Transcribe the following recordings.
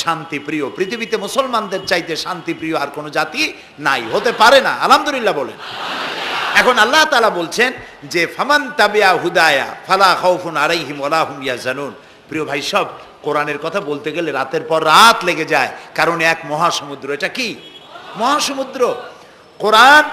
শান্তিপ্রিয়। পৃথিবীতে মুসলমানদের চাইতে শান্তিপ্রিয় আর কোনো জাতি নাই, হতে পারে না। আলহামদুলিল্লাহ বলেন। এখন আল্লাহ তাআলা বলছেন যে ফামান তাবিয়া হুদায়া ফালা খাউফুন আলাইহিম ওয়ালা হুম ইয়াহজানুন। প্রিয় ভাই, সব কোরআনের কথা বলতে গেলে রাতের পর রাত লেগে যায়, কারণ এক মহাসমুদ্র। এটা কি মহাসমুদ্র? কোরআন।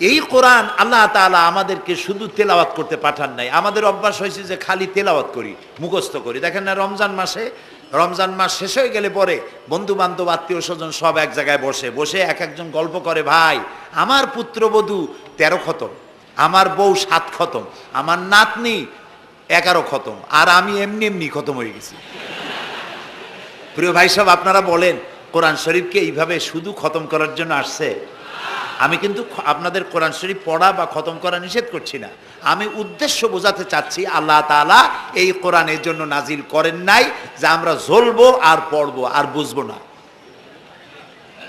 এই কোরআন আল্লাহ তাআলা আমাদেরকে শুধু তেলাওয়াত করতে পাঠান নাই। আমাদের অভ্যাস হয়েছে যে খালি তেলাওয়াত করি, মুখস্থ করি। দেখেন না, রমজান মাস শেষ হয়ে গেলে পরে বন্ধু বান্ধব আত্মীয় স্বজন সব এক জায়গায় বসে এক একজন গল্প করে, ভাই আমার পুত্রবধূ 13 খতম, আমার বউ 7 খতম, আমার নাতনি 11 খতম, আর আমি এমনি এমনি খতম হয়ে গেছি। প্রিয় ভাই সব, আপনারা বলেন কোরআন শরীফকে এইভাবে শুধু খতম করার জন্য আসছে? আমি কিন্তু আপনাদের কোরআন শরীফ পড়া বা খতম করা নিষেধ করছি না। আমি উদ্দেশ্য বোঝাতে চাচ্ছি, আল্লাহ তাআলা এই কোরআনের জন্য নাজিল করেন নাই যে আমরা জ্বলবো আর পড়বো আর বুঝবো না।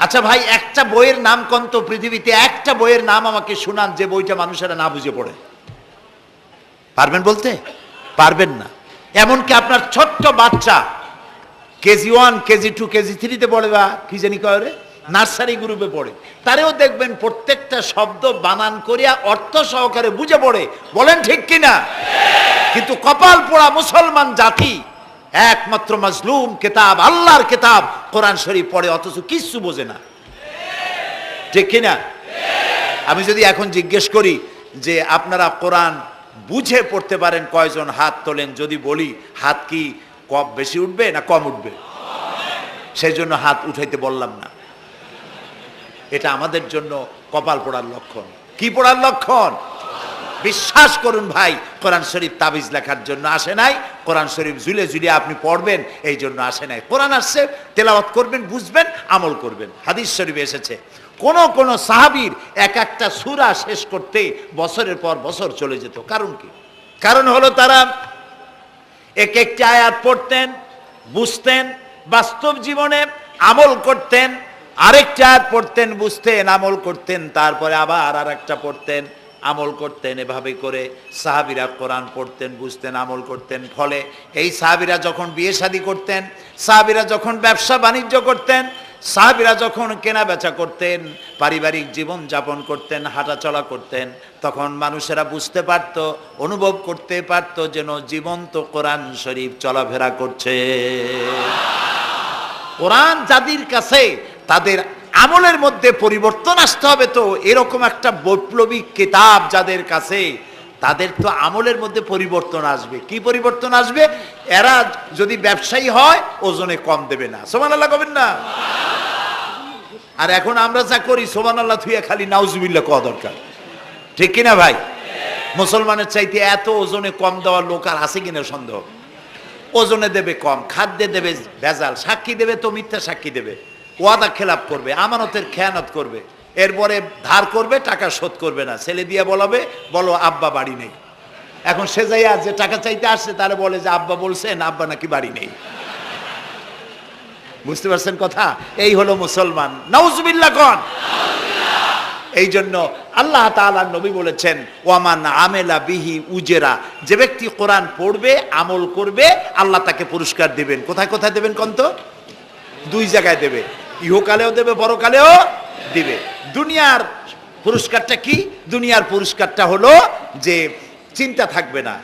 আচ্ছা ভাই, একটা বইয়ের নাম কোন তো পৃথিবীতে, একটা বইয়ের নাম আমাকে শুনান যে বইটা মানুষেরা না বুঝে পড়ে? পারবেন বলতে? পারবেন না। এমনকি আপনার ছোট্ট বাচ্চা কেজি 1, কেজি 2, কেজি 3-তে পড়ে, বা কি জানি কয়, নার্সারি গ্রুপে পড়ে, তারেও দেখবেন প্রত্যেকটা শব্দ বানান করিয়া অর্থ সহকারে বুঝে পড়ে। বলেন ঠিক কিনা? কিন্তু কপাল পোড়া মুসলমান জাতি একমাত্র মাজলুম কিতাব, আল্লাহর কিতাব কোরআন শরীফ পড়ে, অথচ কিছু বোঝে না। ঠিক কিনা? আমি যদি এখন জিজ্ঞেস করি যে আপনারা কোরআন বুঝে পড়তে পারেন কয়জন, হাত তোলেন। যদি বলি হাত কি কম বেশি উঠবে না কম উঠবে? সেই জন্য হাত উঠাইতে বললাম না। এটা আমাদের জন্য কপাল পোড়ার লক্ষণ। কি পোড়ার লক্ষণ? বিশ্বাস করুন ভাই, কোরআন শরীফ তাবিজ লেখার জন্য আসে নাই, কোরআন শরীফ ঝুলে ঝুলে আপনি পড়বেন এই জন্য আসে নাই। কোরআন আসছে তেলাওয়াত করবেন, বুঝবেন, আমল করবেন। হাদিস শরীফে এসেছে কোন সাহাবীর এক একটা সূরা শেষ করতে বছরের পর বছর চলে যেত। কারণ কি? কারণ হলো তারা এক একটি আয়াত পড়তেন, বুঝতেন, বাস্তব জীবনে আমল করতেন, আরেকটা আয়াত পড়তেন, বুঝতেন, আমল করতেন, তারপরে আবার আরেকটা পড়তেন, আমল করতেন। এভাবে করে সাহাবীরা কোরআন পড়তেন, বুঝতেন, আমল করতেন। ফলে এই সাহাবীরা যখন বিয়ে শাদী করতেন, সাহাবীরা যখন ব্যবসা বাণিজ্য করতেন, সাহাবীরা যখন কেনা বেচা করতেন, পারিবারিক জীবন যাপন করতেন, হাঁটাচলা করতেন, তখন মানুষেরা বুঝতে পারত, অনুভব করতে পারত যেন জীবন্ত কোরআন শরীফ চলাফেরা করছে। কোরআন যাদের কাছে, তাদের আমলের মধ্যে পরিবর্তন আসতে হবে। তো এরকম একটা বৈপ্লবিক কিতাব যাদের কাছে, তাদের তো আমলের মধ্যে পরিবর্তন আসবে। কি পরিবর্তন আসবে? এরা যদি ব্যবসায়ী হয় ওজনে কম দেবে না। সুবহানাল্লাহ কবেন না? আর এখন আমরা যা করি, সুবহানাল্লাহ থুইয়া খালি নাউজুবিল্লাহ কওয়া দরকার। ঠিক কিনা ভাই? মুসলমানের চাইতে এত ওজনে কম দেওয়ার লোক আর আছে কিনা সন্দেহ। ওজনে দেবে কম, খাদ্যে দেবে ভেজাল, সাক্ষী দেবে তো মিথ্যা সাক্ষী দেবে, ওয়াদা খেলাপ করবে, আমানতের খেয়ানত করবে, এরপরে ধার করবে, টাকা শোধ করবে না। ছেলে দিয়ে বলো আব্বা বাড়ি নেই। এখন সে যাইয়া যে টাকা চাইতে আসছে তারা বলে যে আব্বা বলছেন আব্বা নাকি বাড়ি নেই। বুঝতে পারছেন কথা? এই হলো মুসলমান। নাউজুবিল্লাহ কোন। এই জন্য আল্লাহ তাআলার নবী বলেছেন, ওয়ামান আমেলা বিহি উজেরা, যে ব্যক্তি কোরআন পড়বে, আমল করবে, আল্লাহ তাকে পুরস্কার দিবেন। কোথায় কোথায় দেবেন কোন তো? 2 জায়গায় দেবে, ইহকালেও দেবে, পরকালেও দিবে। দুনিয়ার পুরস্কারটা কি? দুনিয়ার পুরস্কারটা হলো যে চিন্তা থাকবে না,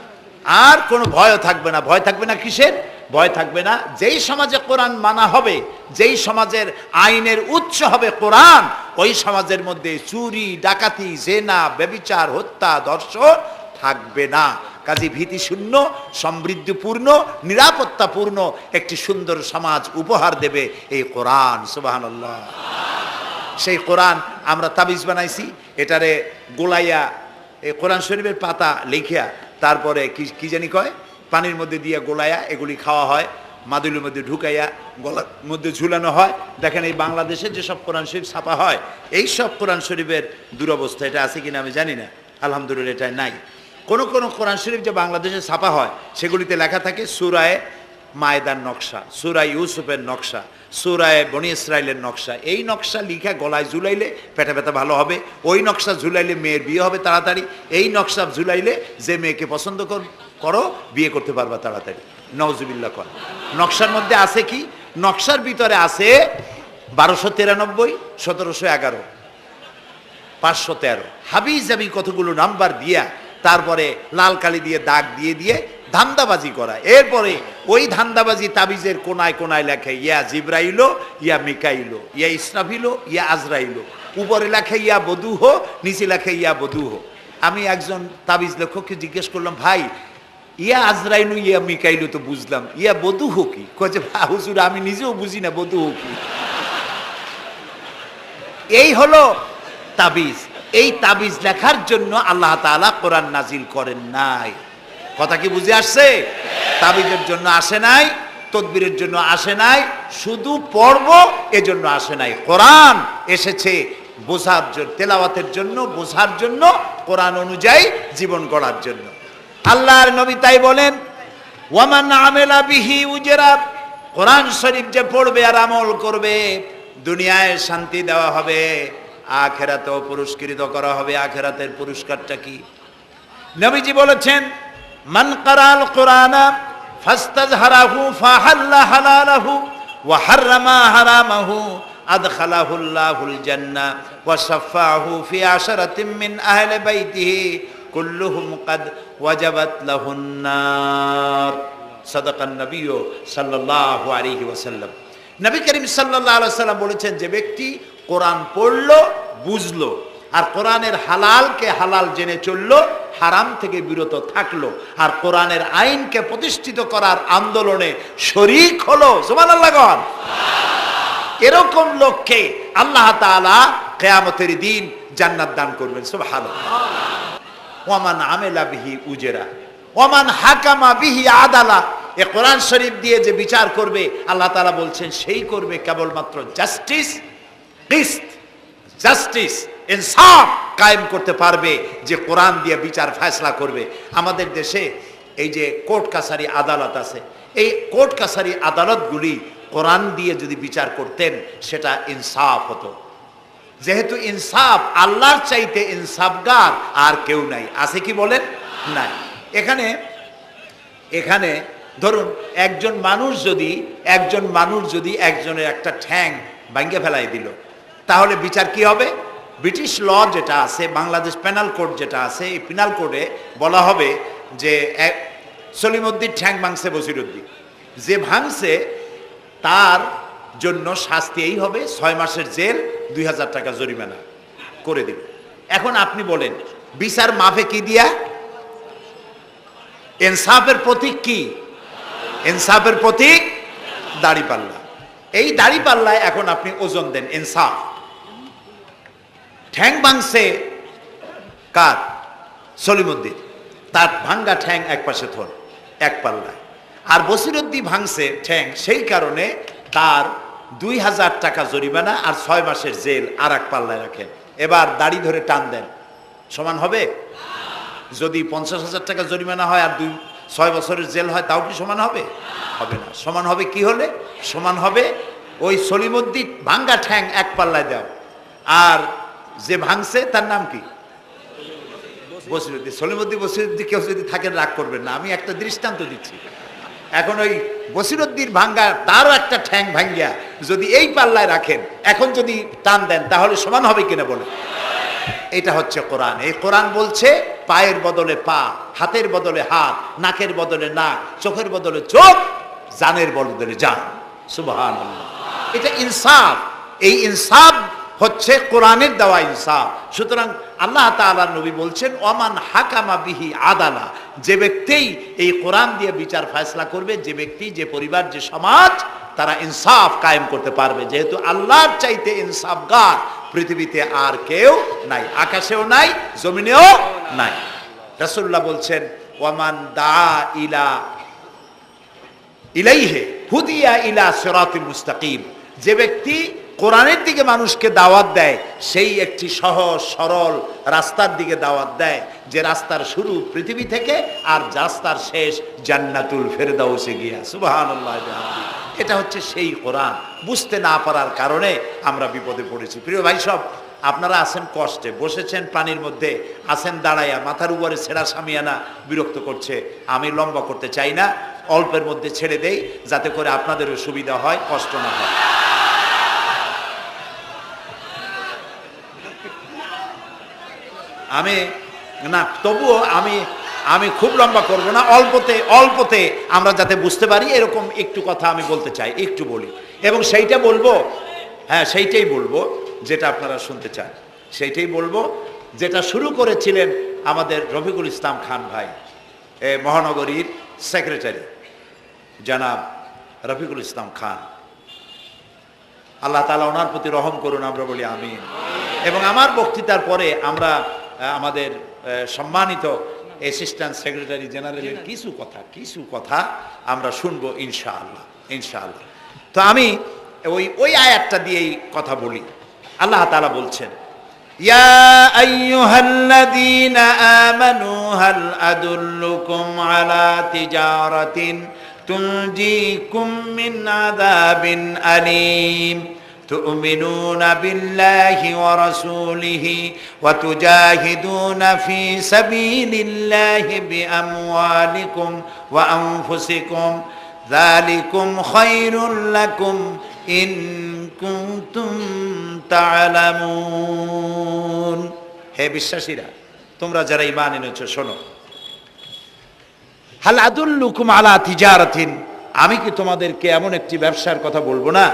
আর কোনো ভয়ও থাকবে না। ভয় থাকবে না কিসের? ভয় থাকবে না যেই সমাজে কোরআন মানা হবে, যেই সমাজের আইনের উৎস হবে কোরআন, ওই সমাজের মধ্যে চুরি, ডাকাতি, জেনা, ব্যভিচার, হত্যা, ধর্ষণ থাকবে না। কাজী ভীতিশূন্য, সমৃদ্ধিপূর্ণ, নিরাপত্তাপূর্ণ একটি সুন্দর সমাজ উপহার দেবে এই কোরআন। সুবহানাল্লাহ। সেই কোরআন আমরা তাবিজ বানাইছি, এটারে গোলাইয়া, এই কোরআন শরীফের পাতা লিখিয়া, তারপরে কি জানি কয়, পানির মধ্যে দিয়ে গোলাইয়া এগুলি খাওয়া হয়, মাদুলির মধ্যে ঢুকাইয়া গলার মধ্যে ঝুলানো হয়। দেখেন এই বাংলাদেশে যেসব কোরআন শরীফ ছাপা হয়, এই সব কোরআন শরীফের দুরবস্থা। এটা আছে কিনা আমি জানি না, আলহামদুলিল্লাহ এটা নাই। কোন কোরআন শরীফ যে বাংলাদেশে ছাপা হয়, সেগুলিতে লেখা থাকে সূরায়ে মায়েদার নকশা, সূরা ইউসুফের নকশা, সূরায়ে বনি ইসরাইলের নকশা। এই নকশা লিখা গলায় ঝুলাইলে পেটে ব্যথা ভালো হবে, ওই নকশা ঝুলাইলে মেয়ের বিয়ে হবে তাড়াতাড়ি, এই নকশা ঝুলাইলে যে মেয়েকে পছন্দ করো বিয়ে করতে পারবা তাড়াতাড়ি। নাউজুবিল্লাহ কর। নকশার মধ্যে আছে কি? নকশার ভিতরে আছে 1293, 1711, 513 হাবি জাবি কতগুলো নাম্বার দিয়া তারপরে লাল কালি দিয়ে দাগ দিয়ে দিয়ে ধান্দাবাজি করা। এরপরে ওই ধান্দাবাজি তাবিজের কোনায় কোনায় লেখে ইয়া জিব্রাইলো, ইয়া মিকাইলো, ইয়া ইসরাফিলো, ইয়া আজরাইলো। উপরে লেখে ইয়া বদুহ, নিচে লেখে ইয়া বদুহ। আমি একজন তাবিজ লেখককে জিজ্ঞেস করলাম, ভাই ইয়া আজরাইলু ইয়া মিকাইলু তো বুঝলাম, ইয়া বদুহ কি? কয়ে যে হুজুর আমি নিজেও বুঝি না বদুহ কি। এই হলো তাবিজ। এই তাবিজ লেখার জন্য আল্লাহ তাআলা কোরআন নাজিল করেন নাই। কথা কি বুঝে আসছে? তাবিজের জন্য আসে নাই, তদবিরের জন্য আসে নাই, শুধু পড়ব এজন্য আসে নাই। কোরআন এসেছে বোঝার জন্য, তেলাওয়াতের জন্য, বোঝার জন্য, কোরআন অনুযায়ী জীবন গড়ার জন্য। আল্লাহর নবী তাই বলেন, ওয়ামান আমেলা বিহি উজরা, কোরআন শরীফ যে পড়বে আর আমল করবে দুনিয়ায় শান্তি দেওয়া হবে, আখিরাতেও পুরস্কৃত করা হবে। আখিরাতের পুরস্কারটা কি? নবীজি বলেছেন, মান কারাল কোরআনা ফাস্তাজহারাহু ফাহাল্লা হালালাহু ওয়া হাররামা হারামাহু আদখালাহুল্লাহুল জান্নাহ ওয়া শাফাআহু ফি আশরাতিন মিন আহলি বাইতিহি কুল্লুহুম কাদ ওয়াজাবাত লাহুন নার। সাদাকান নবী সাল্লাল্লাহু আলাইহি ওয়াসাল্লাম। নবী করিম সাল্লাল্লাহু আলাইহি ওয়াসাল্লাম বলেছেন, যে ব্যক্তি কোরআন পড়লো, বুঝলো, আর কোরআনের হালালকে হালাল জেনে চললো, হারাম থেকে বিরত থাকলো, আর কোরআনের আইনকে প্রতিষ্ঠিত করার আন্দোলনে শরীক হলো, সুবহানাল্লাহ গণ, এরকম লোককে আল্লাহ তাআলা কিয়ামতের দিন জান্নাত দান করবেন। সুবহানাল্লাহ। ওয়ামান আমেলা বিহি উজরা ওয়ামান হাকামা বিহি আদালা। এ কোরআন শরীফ দিয়ে যে বিচার করবে, আল্লাহ তাআলা বলছেন সেই করবে কেবলমাত্র জাস্টিস, কিসত, জাস্টিস, ইনসাফ কায়েম করতে পারবে, যে কোরআন দিয়ে বিচার ফয়সালা করবে। আমাদের দেশে এই যে কোর্ট কাছারি আদালত আছে, এই কোর্ট কাছারি আদালতগুলি কোরআন দিয়ে যদি বিচার করতেন সেটা ইনসাফ হতো। যেহেতু ইনসাফ, আল্লাহর চাইতে ইনসাফগার আর কেউ নাই। আছে কি বলেন? নাই। এখানে ধরুন একজন মানুষ যদি একজনের একটা ঠ্যাং ভাঙে ফেলাই দিল, তাহলে বিচার কি হবে? ব্রিটিশ ল যেটা আছে, বাংলাদেশ পেনাল কোড যেটা আছে, এই পেনাল কোডে বলা হবে যে সলিমউদ্দিন ঠ্যাং ভাঙছে বসিরউদ্দিন, যে ভাঙছে তার জন্য শাস্তি এই হবে 6 মাসের জেল, 2000 টাকা জরিমানা করে দিল। এখন আপনি বলেন বিচার মাফে কি দিয়া? ইনসাফের প্রতীক কি? ইনসাফের প্রতীক দাড়িপাল্লা। এই দাড়িপাল্লায় এখন আপনি ওজন দেন ইনসাফ। ঠ্যাং ভাঙছে কার? সলিমউদ্দিন, তার ভাঙ্গা ঠ্যাং এক পাশে থন, এক পাল্লায়। আর বসিরউদ্দিন ভাঙছে ঠ্যাং, সেই কারণে তার 2000 টাকা জরিমানা আর 6 মাসের জেল আর এক পাল্লায় রাখেন। এবার দাড়ি ধরে টান দেন, সমান হবে? যদি 50,000 টাকা জরিমানা হয় আর 6 বছরের জেল হয়, তাও কি সমান হবে? হবে না। সমান হবে কি হলে? সমান হবে ওই সলিমউদ্দিন ভাঙ্গা ঠ্যাং এক পাল্লায় দাও, আর যে ভাঙছে তার নাম কি? বসিরউদ্দিন। বসিরউদ্দিন কেউ যদি থাকেন রাগ করবেন না, আমি একটা দৃষ্টান্ত দিচ্ছি। এখন ওই বসিরউদ্দিন ভাঙ্গা, তারও একটা ঠ্যাং ভাঙ্গিয়া যদি এই পাল্লায় রাখেন, এখন যদি টান দেন, তাহলে সমান হবে কিনা বলে? এটা হচ্ছে কোরআন। এই কোরআন বলছে পায়ের বদলে পা, হাতের বদলে হাত, নাকের বদলে নাক, চোখের বদলে চোখ, জানের বদলে জান। সুবহানাল্লাহ। এটা ইনসাফ। এই ইনসাফ হচ্ছে কোরআনের দেওয়া ইনসাফ। সুতরাং আল্লাহ তাআলা নবী বলছেন, ওমান হাকামা বিহি আদালা, যে ব্যক্তি এই কোরআন দিয়ে বিচার ফয়সালা করবে, যে ব্যক্তি, যে পরিবার, যে সমাজ, তারা ইনসাফ কায়েম করতে পারবে। যেহেতু আল্লাহর চাইতে ইনসাফগার পৃথিবীতে আর কেউ নাই, আকাশেও নাই, জমিনেও নাই। রাসূলুল্লাহ বলছেন, ওয়ামান দা ইলাইহি হুদিয়া ইলা সিরাতিল মুস্তাকিম, যে ব্যক্তি কোরআনের দিকে মানুষকে দাওয়াত দেয়, সেই একটি সহজ সরল রাস্তার দিকে দাওয়াত দেয়, যে রাস্তার শুরু পৃথিবী থেকে আর রাস্তার শেষ জান্নাতুল ফেরদাউসে গিয়া। সুবহানাল্লাহ। এটা হচ্ছে সেই কোরআন। বুঝতে না পারার কারণে আমরা বিপদে পড়েছি। প্রিয় ভাই সব, আপনারা আছেন কষ্টে, বসেছেন পানির মধ্যে, আছেন দাঁড়াইয়া, মাথার উপরে ছেঁড়া সামিয়ানা বিরক্ত করছে। আমি লম্বা করতে চাই না, অল্পের মধ্যে ছেড়ে দেই যাতে করে আপনাদেরও সুবিধা হয়, কষ্ট না হয়। আমি না, তবুও আমি খুব লম্বা করব না, অল্পতে আমরা যাতে বুঝতে পারি এরকম একটু কথা আমি বলতে চাই, একটু বলি। এবং সেইটা বলবো, হ্যাঁ সেইটাই বলবো যেটা আপনারা শুনতে চান, সেইটাই বলবো যেটা শুরু করেছিলেন আমাদের রফিকুল ইসলাম খান ভাই, মহানগরীর সেক্রেটারি জনাব রফিকুল ইসলাম খান। আল্লাহ তাআলা ওনার প্রতি রহম করুন, আমরা বলি আমিন। এবং আমার বক্তৃতার পরে আমরা আমাদের সম্মানিত অ্যাসিস্ট্যান্ট সেক্রেটারি জেনারেলের কিছু কথা আমরা শুনবো ইনশাআল্লাহ। তো আমি ওই আয়াতটা দিয়েই কথা বলি। আল্লাহ তাআলা বলছেন, ইয়া আইয়ুহাল্লাযীনা আমানু হাল আদুল্লুকুম আলা তিজারাতিন তুনজিকুম মিন আযাবিন আলীম تؤمنون بالله ورسوله وتجاهدون في سبيل الله بأموالكم وأنفسكم ذلكم خير لكم إن كنتم تعلمون। হে বিশ্বাসীরা, তোমরা যারা ঈমান এনেছো শোনো, হাল আদুল্লুকুম আলা তিজারাতিন, আমি কি তোমাদেরকে এমন একটি ব্যবসার কথা বলবো না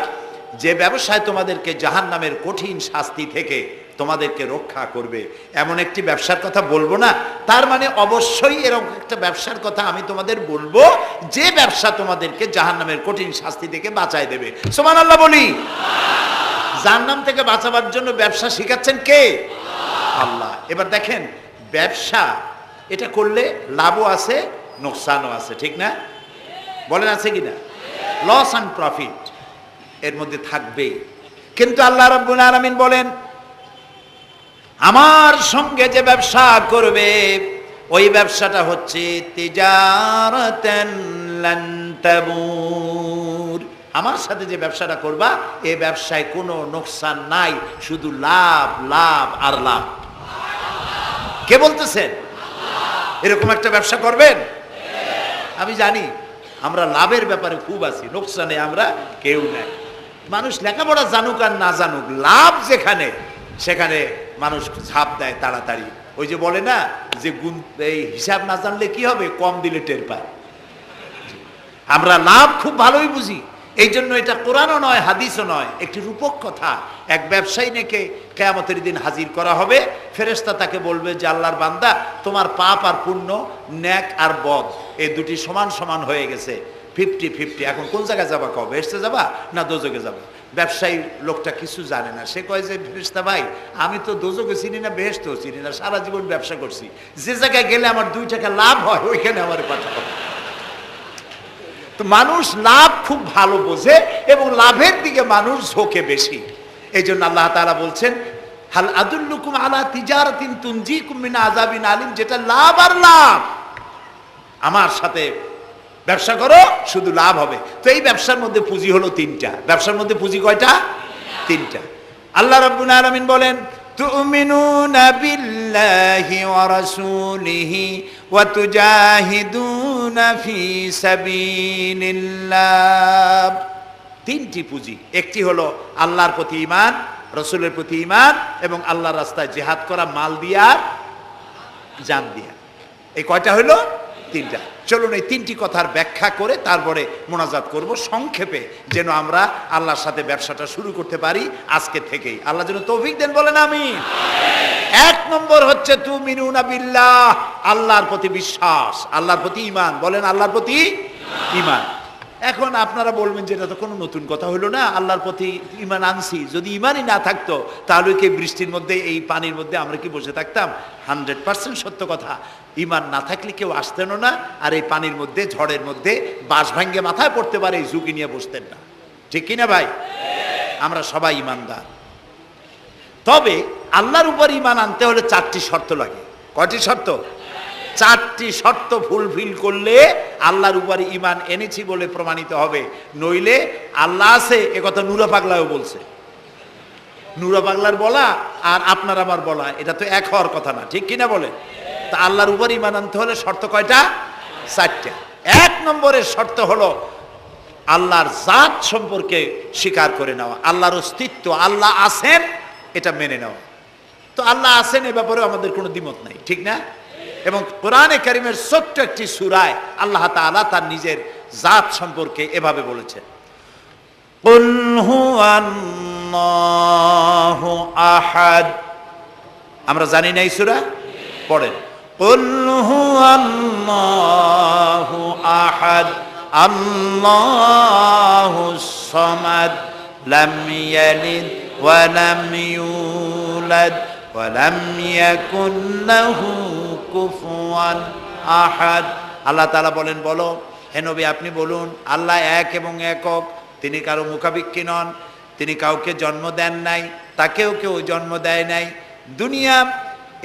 যে ব্যবসায় তোমাদেরকে জাহান্নামের কঠিন শাস্তি থেকে তোমাদেরকে রক্ষা করবে? এমন একটি ব্যবসার কথা বলবো না? তার মানে অবশ্যই এরকম একটা ব্যবসার কথা আমি তোমাদের বলবো যে ব্যবসা তোমাদেরকে জাহান্নামের কঠিন শাস্তি থেকে বাঁচায় দেবে। সুবহানাল্লাহ বলি। জাহান্নাম থেকে বাঁচাবার জন্য ব্যবসা শিখাচ্ছেন কে? আল্লাহ। এবার দেখেন, ব্যবসা এটা করলে লাভও আছে, নোকসানও আছে, ঠিক না? বলেন আছে কিনা? লস অ্যান্ড প্রফিট এর মধ্যে থাকবেই। কিন্তু আল্লাহ রাব্বুল আলামিন বলেন, আমার সঙ্গে যে ব্যবসা করবে ওই ব্যবসাটা হচ্ছে তিজারাতান লান তাবুর। আমার সাথে যে ব্যবসাটা করবা এই ব্যবসায় কোনো নোকসান নাই, শুধু লাভ লাভ আর লাভ। কে বলতেছেন? এরকম একটা ব্যবসা করবেন? আমি জানি আমরা লাভের ব্যাপারে খুব আছি, নোকসানে আমরা কেউ নাই। মানুষ লেখাপড়া জানুক আর না জানুক, লাভ যেখানে সেখানে মানুষ ঝাঁপ দেয় তাড়াতাড়ি। ওই যে বলে না যে এই হিসাব না জানলে কি হবে, কম দিলে টের পায়। আমরা লাভ খুব ভালোই বুঝি, এই জন্য এটা কোরআনও নয় হাদিসও নয়, একটি রূপক কথা। এক ব্যবসায়ী নেকে কিয়ামতের দিন হাজির করা হবে, ফেরেশতা তাকে বলবে যে আল্লাহর বান্দা, তোমার পাপ আর পুণ্য, ন্যাক আর বদ এই দুটি সমান সমান হয়ে গেছে, 50-50। এখন কোন জায়গায় যাবা? কও বেহেশতে যাবা না দোজখে যাবা? ব্যবসায়ী লোকটা কিছু জানে না, সে কয় যে ফেরেশতা ভাই, আমি তো দোজখে চিনি না, বেহেশতেও চিনি না, সারা জীবন ব্যবসা করছি, যে জায়গায় গেলে আমার 2 টাকা লাভ হয় ওইখানে আমার পাঠাবো। তো মানুষ লাভ খুব ভালো বোঝে এবং লাভের দিকে মানুষ ঝোঁকে বেশি। এই জন্য আল্লাহ তাআলা বলছেন, হাল আদুল্লুকুম আলা তিজারাতিন তুনজিকুম মিন আযাবিন আলিম, যেটা লাভ আর লাভ। আমার সাথে ব্যবসা করো, শুধু লাভ হবে। তো এই ব্যবসার মধ্যে পুঁজি হলো 3টা। ব্যবসার মধ্যে পুঁজি কয়টা? 3টা। আল্লাহ রাব্বুল আলামিন বলেন, তুমিনুনা বিল্লাহি ওয়া রাসূলিহি ওয়া তুজাহিদুনা ফি সাবিলিল্লাহ। 3টি পুঁজি। একটি হলো আল্লাহর প্রতি ঈমান, রাসূলের প্রতি ঈমান এবং আল্লাহর রাস্তায় জিহাদ করা, মাল দিয়া জান দিয়া। এই কয়টা হলো? 3টা। চলুন এই 3টি কথার ব্যাখ্যা করে তারপরে মোনাজাত করব সংক্ষেপে, যেন আমরা আল্লাহর সাথে ব্যবসাটা শুরু করতে পারি আজকে থেকেই। আল্লাহ যেন তৌফিক দেন, বলেন আমিন। 1 নম্বর হচ্ছে তুমিনুনা বিল্লাহ, আল্লাহর প্রতি বিশ্বাস, আল্লাহর প্রতি ঈমান। বলেন আল্লাহর প্রতি ঈমান। এখন আপনারা বলবেন যে এটা তো কোনো নতুন কথা হলো না, আল্লাহর প্রতি ঈমান আনছি, যদি ঈমানই না থাকতো তাহলে কি বৃষ্টির মধ্যে এই পানির মধ্যে আমরা কি বসে থাকতাম? 100% সত্য কথা। ঈমান না থাকলে কেউ আসতেন না, আর এই পানির মধ্যে, ঝড়ের মধ্যে বাঁশ ভাঙ্গে মাথায় পড়তে পারে এই ঝুঁকি নিয়ে বসতেন না, ঠিক কিনা ভাই? আমরা সবাই ঈমানদার। তবে আল্লাহর উপর ঈমান আনতে হলে 4টি শর্ত লাগে। কয়টি শর্ত? 4টি শর্ত ফুলফিল করলে আল্লাহর উপর ঈমান এনেছি বলে প্রমাণিত হবে, নইলে আল্লাহ আছে একথা নূরা পাগলাও বলছে। নুরা পাগলার বলা আর আপনার আমার বলা এটা তো এক হওয়ার কথা না, ঠিক কিনা বলে? তা আল্লাহর উপর ঈমান আনতে হলে শর্ত কয়টা? 4টা। 1 নম্বরের শর্ত হলো আল্লাহর জাত সম্পর্কে স্বীকার করে নেওয়া, আল্লাহর অস্তিত্ব, আল্লাহ আছেন এটা মেনে নেওয়া। তো আল্লাহ আছেন এ ব্যাপারে আমাদের কোনো দ্বিমত নাই, ঠিক না? এবং কোরআনে কারীমের ছোট্ট একটি সূরায় আল্লাহ তাআলা তার নিজের জাত সম্পর্কে এভাবে বলেছেন, কুল হুয়াল্লাহু আহাদ। আমরা জানি না এই সূরা? পড়েন, কুল হুয়াল্লাহু আহাদ আল্লাহুস সামাদ লাম ইয়ালিদ ওয়া লাম ইউলাদ ওয়া লাম ইয়াকুন লাহু কুফুয়ান আহাদ। আল্লাহ তাআলা বলেন, বলো হে নবী আপনি বলুন, আল্লাহ এক এবং একক, তিনি কারো মুখাপেক্ষী নন, তিনি কাউকে জন্ম দেন নাই, তাকেও কেউ জন্ম দেয় নাই। দুনিয়া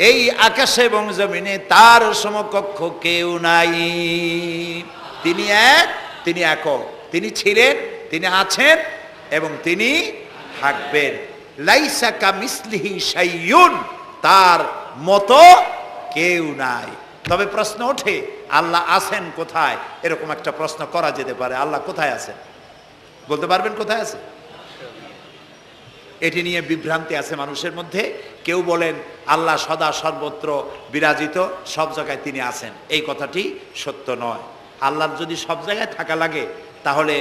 এই আকাশে এবং জমিনে তার সমকক্ষ কেউ নাই। তিনি এক, তিনি একক, তিনি ছিলেন, তিনি আছেন এবং তিনি থাকবেন। লাইসা কামিসলিহি শাইউন, তার মতো কেউ নাই। তবে প্রশ্ন ওঠে আল্লাহ আছেন কোথায়? এরকম একটা প্রশ্ন করা যেতে পারে, আল্লাহ কোথায় আছেন? বলতে পারবেন কোথায় আছে? এটি নিয়ে বিভ্রান্তি আছে মানুষের মধ্যে। কেউ বলেন আল্লাহ সদা সর্বত্র বিরাজিত, সব জায়গায় তিনি আছেন। এই কথাটি সত্য নয়। আল্লাহর যদি সব জায়গায় থাকা লাগে তাহলে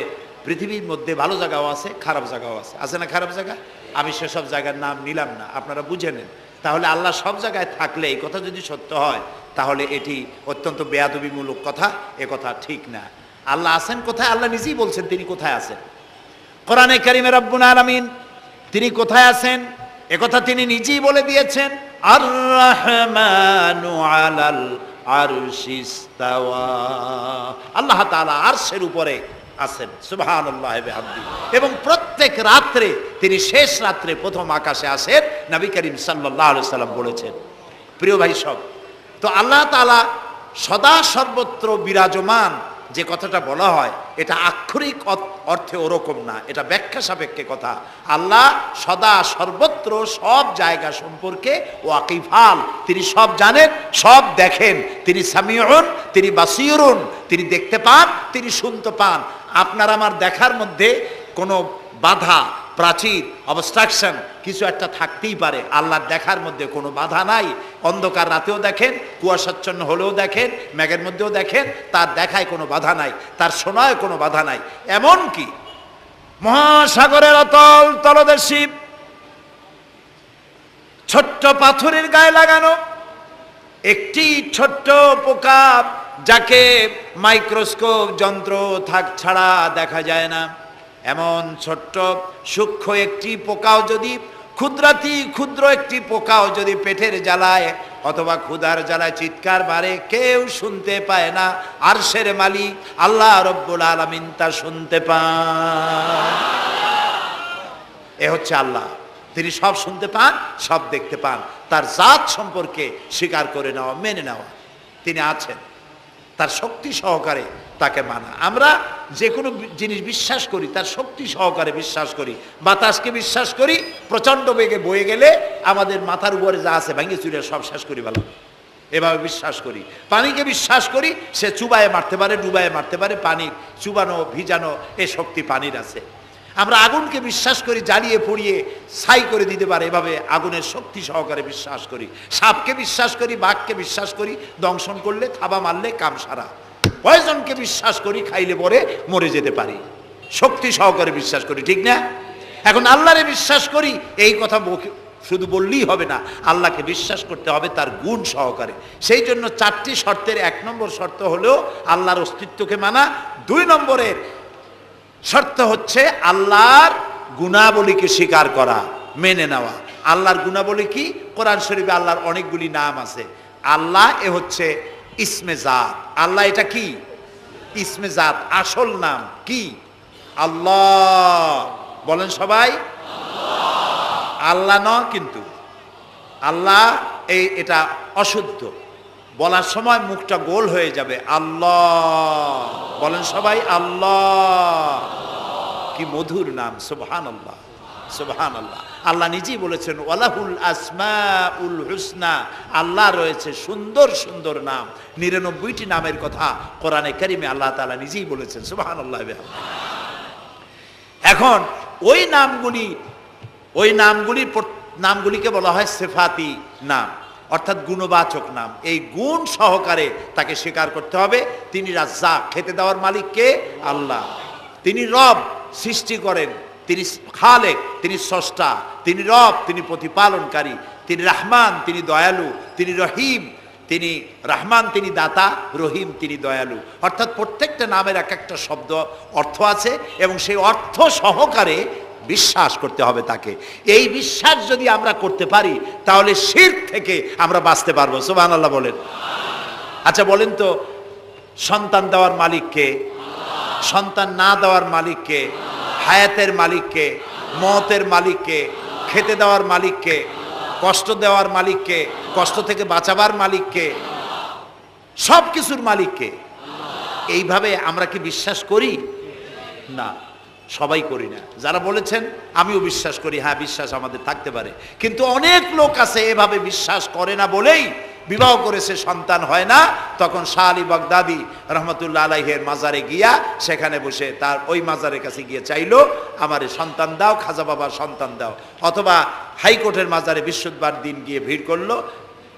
পৃথিবীর মধ্যে ভালো জায়গাও আছে, খারাপ জায়গাও আছে। আছে না খারাপ জায়গা? আমি সেসব জায়গার নাম নিলাম না, আপনারা বুঝে নেন। তাহলে আল্লাহ সব জায়গায় থাকলে এই কথা যদি সত্য হয় তাহলে এটি অত্যন্ত বেয়াদবিমূলক কথা, এ কথা ঠিক না। আল্লাহ আছেন কোথায়? আল্লাহ নিজেই বলছেন তিনি কোথায় আছেন। কোরআনে কারীমে রব্বুল আলামিন তিনি কোথায় আছেন একথা তিনি নিজেই বলে দিয়েছেন, আর রহমানু আলাল আরশিস তাওয়া। আল্লাহ তাআলা আরশের উপরে আছেন, সুবহানাল্লাহি ওয়া বিহামদিহি। এবং প্রত্যেক রাত্রে তিনি শেষ রাত্রে প্রথম আকাশে আসেন, নবী করিম সাল্লাল্লাহু আলাইহি সাল্লাম বলেছেন। প্রিয় ভাই সব, তো আল্লাহ তাআলা সদা সর্বত্র বিরাজমান যে কথাটা বলা হয় এটা আক্ষরিক অর্থে ওরকম না, এটা ব্যাখ্যা সাপেক্ষে কথা। আল্লাহ সদা সর্বত্র সব জায়গা সম্পর্কে ওয়াকিফাল, তিনি সব জানেন, সব দেখেন। তিনি সামিউন, তিনি বাসিরুন, তিনি দেখতে পান, তিনি শুনতে পান। আপনার আমার দেখার মধ্যে কোনো বাধা, প্রাচীর, অবস্ট্রাকশন কিছু একটা থাকতেই পারে। আল্লাহর দেখার মধ্যে কোনো বাধা নাই। অন্ধকার রাতেও দেখেন, কুয়াশাচ্ছন্ন হলেও দেখেন, মেঘের মধ্যেও দেখেন, তার দেখায় কোনো বাধা নাই, তার শোনায় কোনো বাধা নাই। এমনকি মহাসাগরের অতল তলদেশে ছোট্ট পাথরের গায়ে লাগানো একটি ছোট্ট পোকা, যাকে মাইক্রোস্কোপ যন্ত্র ছাড়া দেখা যায় না, এমন ছোট্ট সূক্ষ্ম একটি পোকাও যদি, ক্ষুদ্র একটি পোকাও যদি পেটের জ্বালায় অথবা ক্ষুধার জ্বালায় চিৎকার মারে, কেউ শুনতে পায় না। আরশের মালিক আল্লাহ রব্বুল আলামিন তা শুনতে পান। এ হচ্ছে আল্লাহ, তিনি সব শুনতে পান, সব দেখতে পান। তার জাত সম্পর্কে স্বীকার করে নেওয়া, মেনে নেওয়া, তিনি আছেন, তার শক্তি সহকারে তাকে মানা। আমরা যে কোনো জিনিস বিশ্বাস করি তার শক্তি সহকারে বিশ্বাস করি। বাতাসকে বিশ্বাস করি, প্রচণ্ড বেগে বয়ে গেলে আমাদের মাথার উপরে যা আছে ভেঙে চুরে সব শেষ করি ভালো, এভাবে বিশ্বাস করি। পানিকে বিশ্বাস করি, সে চুবায়ে মারতে পারে, ডুবায়ে মারতে পারে। পানির চুবানো ভিজানো এ শক্তি পানির আছে। আমরা আগুনকে বিশ্বাস করি, জ্বালিয়ে পুড়িয়ে ছাই করে দিতে পারে, এভাবে আগুনের শক্তি সহকারে বিশ্বাস করি। সাপকে বিশ্বাস করি, বাঘকে বিশ্বাস করি, দংশন করলে, থাবা মারলে কাম সারা। পয়জনকে বিশ্বাস করি, খাইলে পরে মরে যেতে পারি, শক্তি সহকারে বিশ্বাস করি, ঠিক না? এখন আল্লাহরে বিশ্বাস করি, এই কথা শুধু বললেই হবে না, আল্লাহকে বিশ্বাস করতে হবে তার গুণ সহকারে। সেই জন্য 4টি শর্তের 1 নম্বর শর্ত হলো আল্লাহর অস্তিত্বকে মানা। 2 নম্বরের শর্ত হচ্ছে আল্লাহর গুণাবলীকে স্বীকার করা, মেনে নেওয়া। আল্লাহর গুণাবলী কি? কোরআন শরীফে আল্লাহর অনেকগুলি নাম আছে। আল্লাহ এ হচ্ছে ইসমে জাত। আল্লাহ এটা কি? ইসমে জাত, আসল নাম কি? আল্লাহ। বলেন সবাই আল্লাহ। ন কিন্তু আল্লাহ এটা অশুদ্ধ, বলার সময় মুখটা গোল হয়ে যাবে। আল্লাহ বলেন সবাই আল্লাহ। কি মধুর নাম, সুবহানাল্লাহ। সুবহানাল্লাহ। আল্লাহ নিজেই বলেছেন ওয়ালাহুল আসমাউল হুসনা, আল্লাহ রয়েছে সুন্দর সুন্দর নাম। 99টি নামের কথা কোরআনে কারিমে আল্লাহ তাআলা নিজেই বলেছেন। সুবহানাল্লাহ। এখন ওই নামগুলিকে বলা হয় সিফাতি নাম, অর্থাৎ গুণবাচক নাম। এই গুণ সহকারে তাকে স্বীকার করতে হবে। তিনি রাজ্জাক, খেতে দেওয়ার মালিক কে? আল্লাহ। তিনি রব, সৃষ্টি করেন। তিনি খালেক, তিনি স্রষ্টা। তিনি রব, তিনি প্রতিপালনকারী। তিনি রহমান, তিনি দয়ালু। তিনি রহিম, তিনি রহমান, তিনি দাতা। রহিম, তিনি দয়ালু। অর্থাৎ প্রত্যেকটা নামের এক একটা শব্দ অর্থ আছে এবং সেই অর্থ সহকারে বিশ্বাস করতে হবে তাকে। এই বিশ্বাস যদি আমরা করতে পারি তাহলে শিরক থেকে আমরা বাঁচতে পারবো। সুবহানাল্লাহ বলেন। আচ্ছা বলেন তো, সন্তান দেওয়ার মালিক কে? সন্তান না দেওয়ার মালিক কে? হায়াতের মালিক কে? মওতের মালিক কে? খেতে দেওয়ার মালিক কে? কষ্ট দেওয়ার মালিক কে? কষ্ট থেকে বাঁচাবার মালিক কে? সব কিছুর মালিক কে? এইভাবে আমরা কি বিশ্বাস করি? না, সবাই করি না। যারা বলেছেন আমিও বিশ্বাস করি, হ্যাঁ বিশ্বাস আমাদের থাকতে পারে, কিন্তু অনেক লোক আছে এভাবে বিশ্বাস করে না বলেই বিবাহ করেছে, সন্তান হয় না। তখন শাহ আলী বাগদাদি রহমতুল্লাহ আলাইহের মাজারে গিয়া সেখানে বসে তার ওই মাজারের কাছে গিয়ে চাইলো আমারে সন্তান দাও, খাজা বাবা সন্তান দাও। অথবা হাইকোর্টের মাজারে বৃহস্পতিবার দিন গিয়ে ভিড় করলো,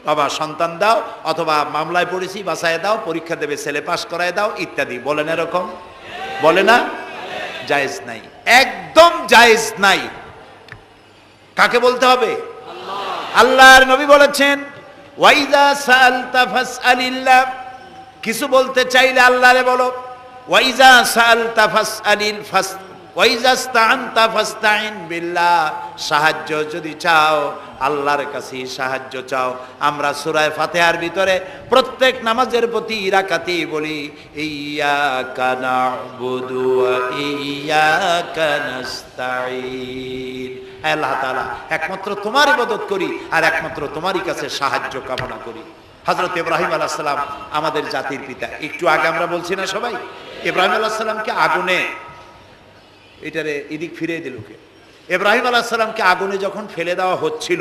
বাবা সন্তান দাও, অথবা মামলায় পড়েছি বাঁচায় দাও, পরীক্ষা দেবে ছেলে পাশ করায় দাও ইত্যাদি। বলেন এরকম? বলে না? জায়েজ নাই, একদম জায়েজ নাই। কাকে বলতে হবে? আল্লাহর নবী বলেছেন ওয়াইদা সাআলতা ফাসআলিল্লাহ, কিছু বলতে চাইলে আল্লাহরে বলো। ওয়াইজা সাআলতা ফাসআলিল ফাস ওয়াইজা ইসতাআনতা ফাসতাইন বিল্লাহ, সাহায্য যদি চাও আল্লাহর কাছে সাহায্য চাও। আমরা সূরা ফাতিহার ভিতরে প্রত্যেক নামাজের প্রতি রাকাতেই বলি ইয়্যাকা না'বুদু ওয়া ইয়্যাকা নাস্তাঈন। আল্লাহ তাআলা একমাত্র তোমার ইবাদত করি আর একমাত্র তোমারই কাছে সাহায্য কামনা করি। হযরত ইব্রাহিম আলাইহিস সালাম আমাদের জাতির পিতা। একটু আগে আমরা বলছি না সবাই, ইব্রাহিম আলাইহিস সালামকে আগুনে, এটারে এদিক ফিরে দিল কে? ইব্রাহিম আলাইহিস সালামকে আগুনে যখন ফেলে দেওয়া হচ্ছিল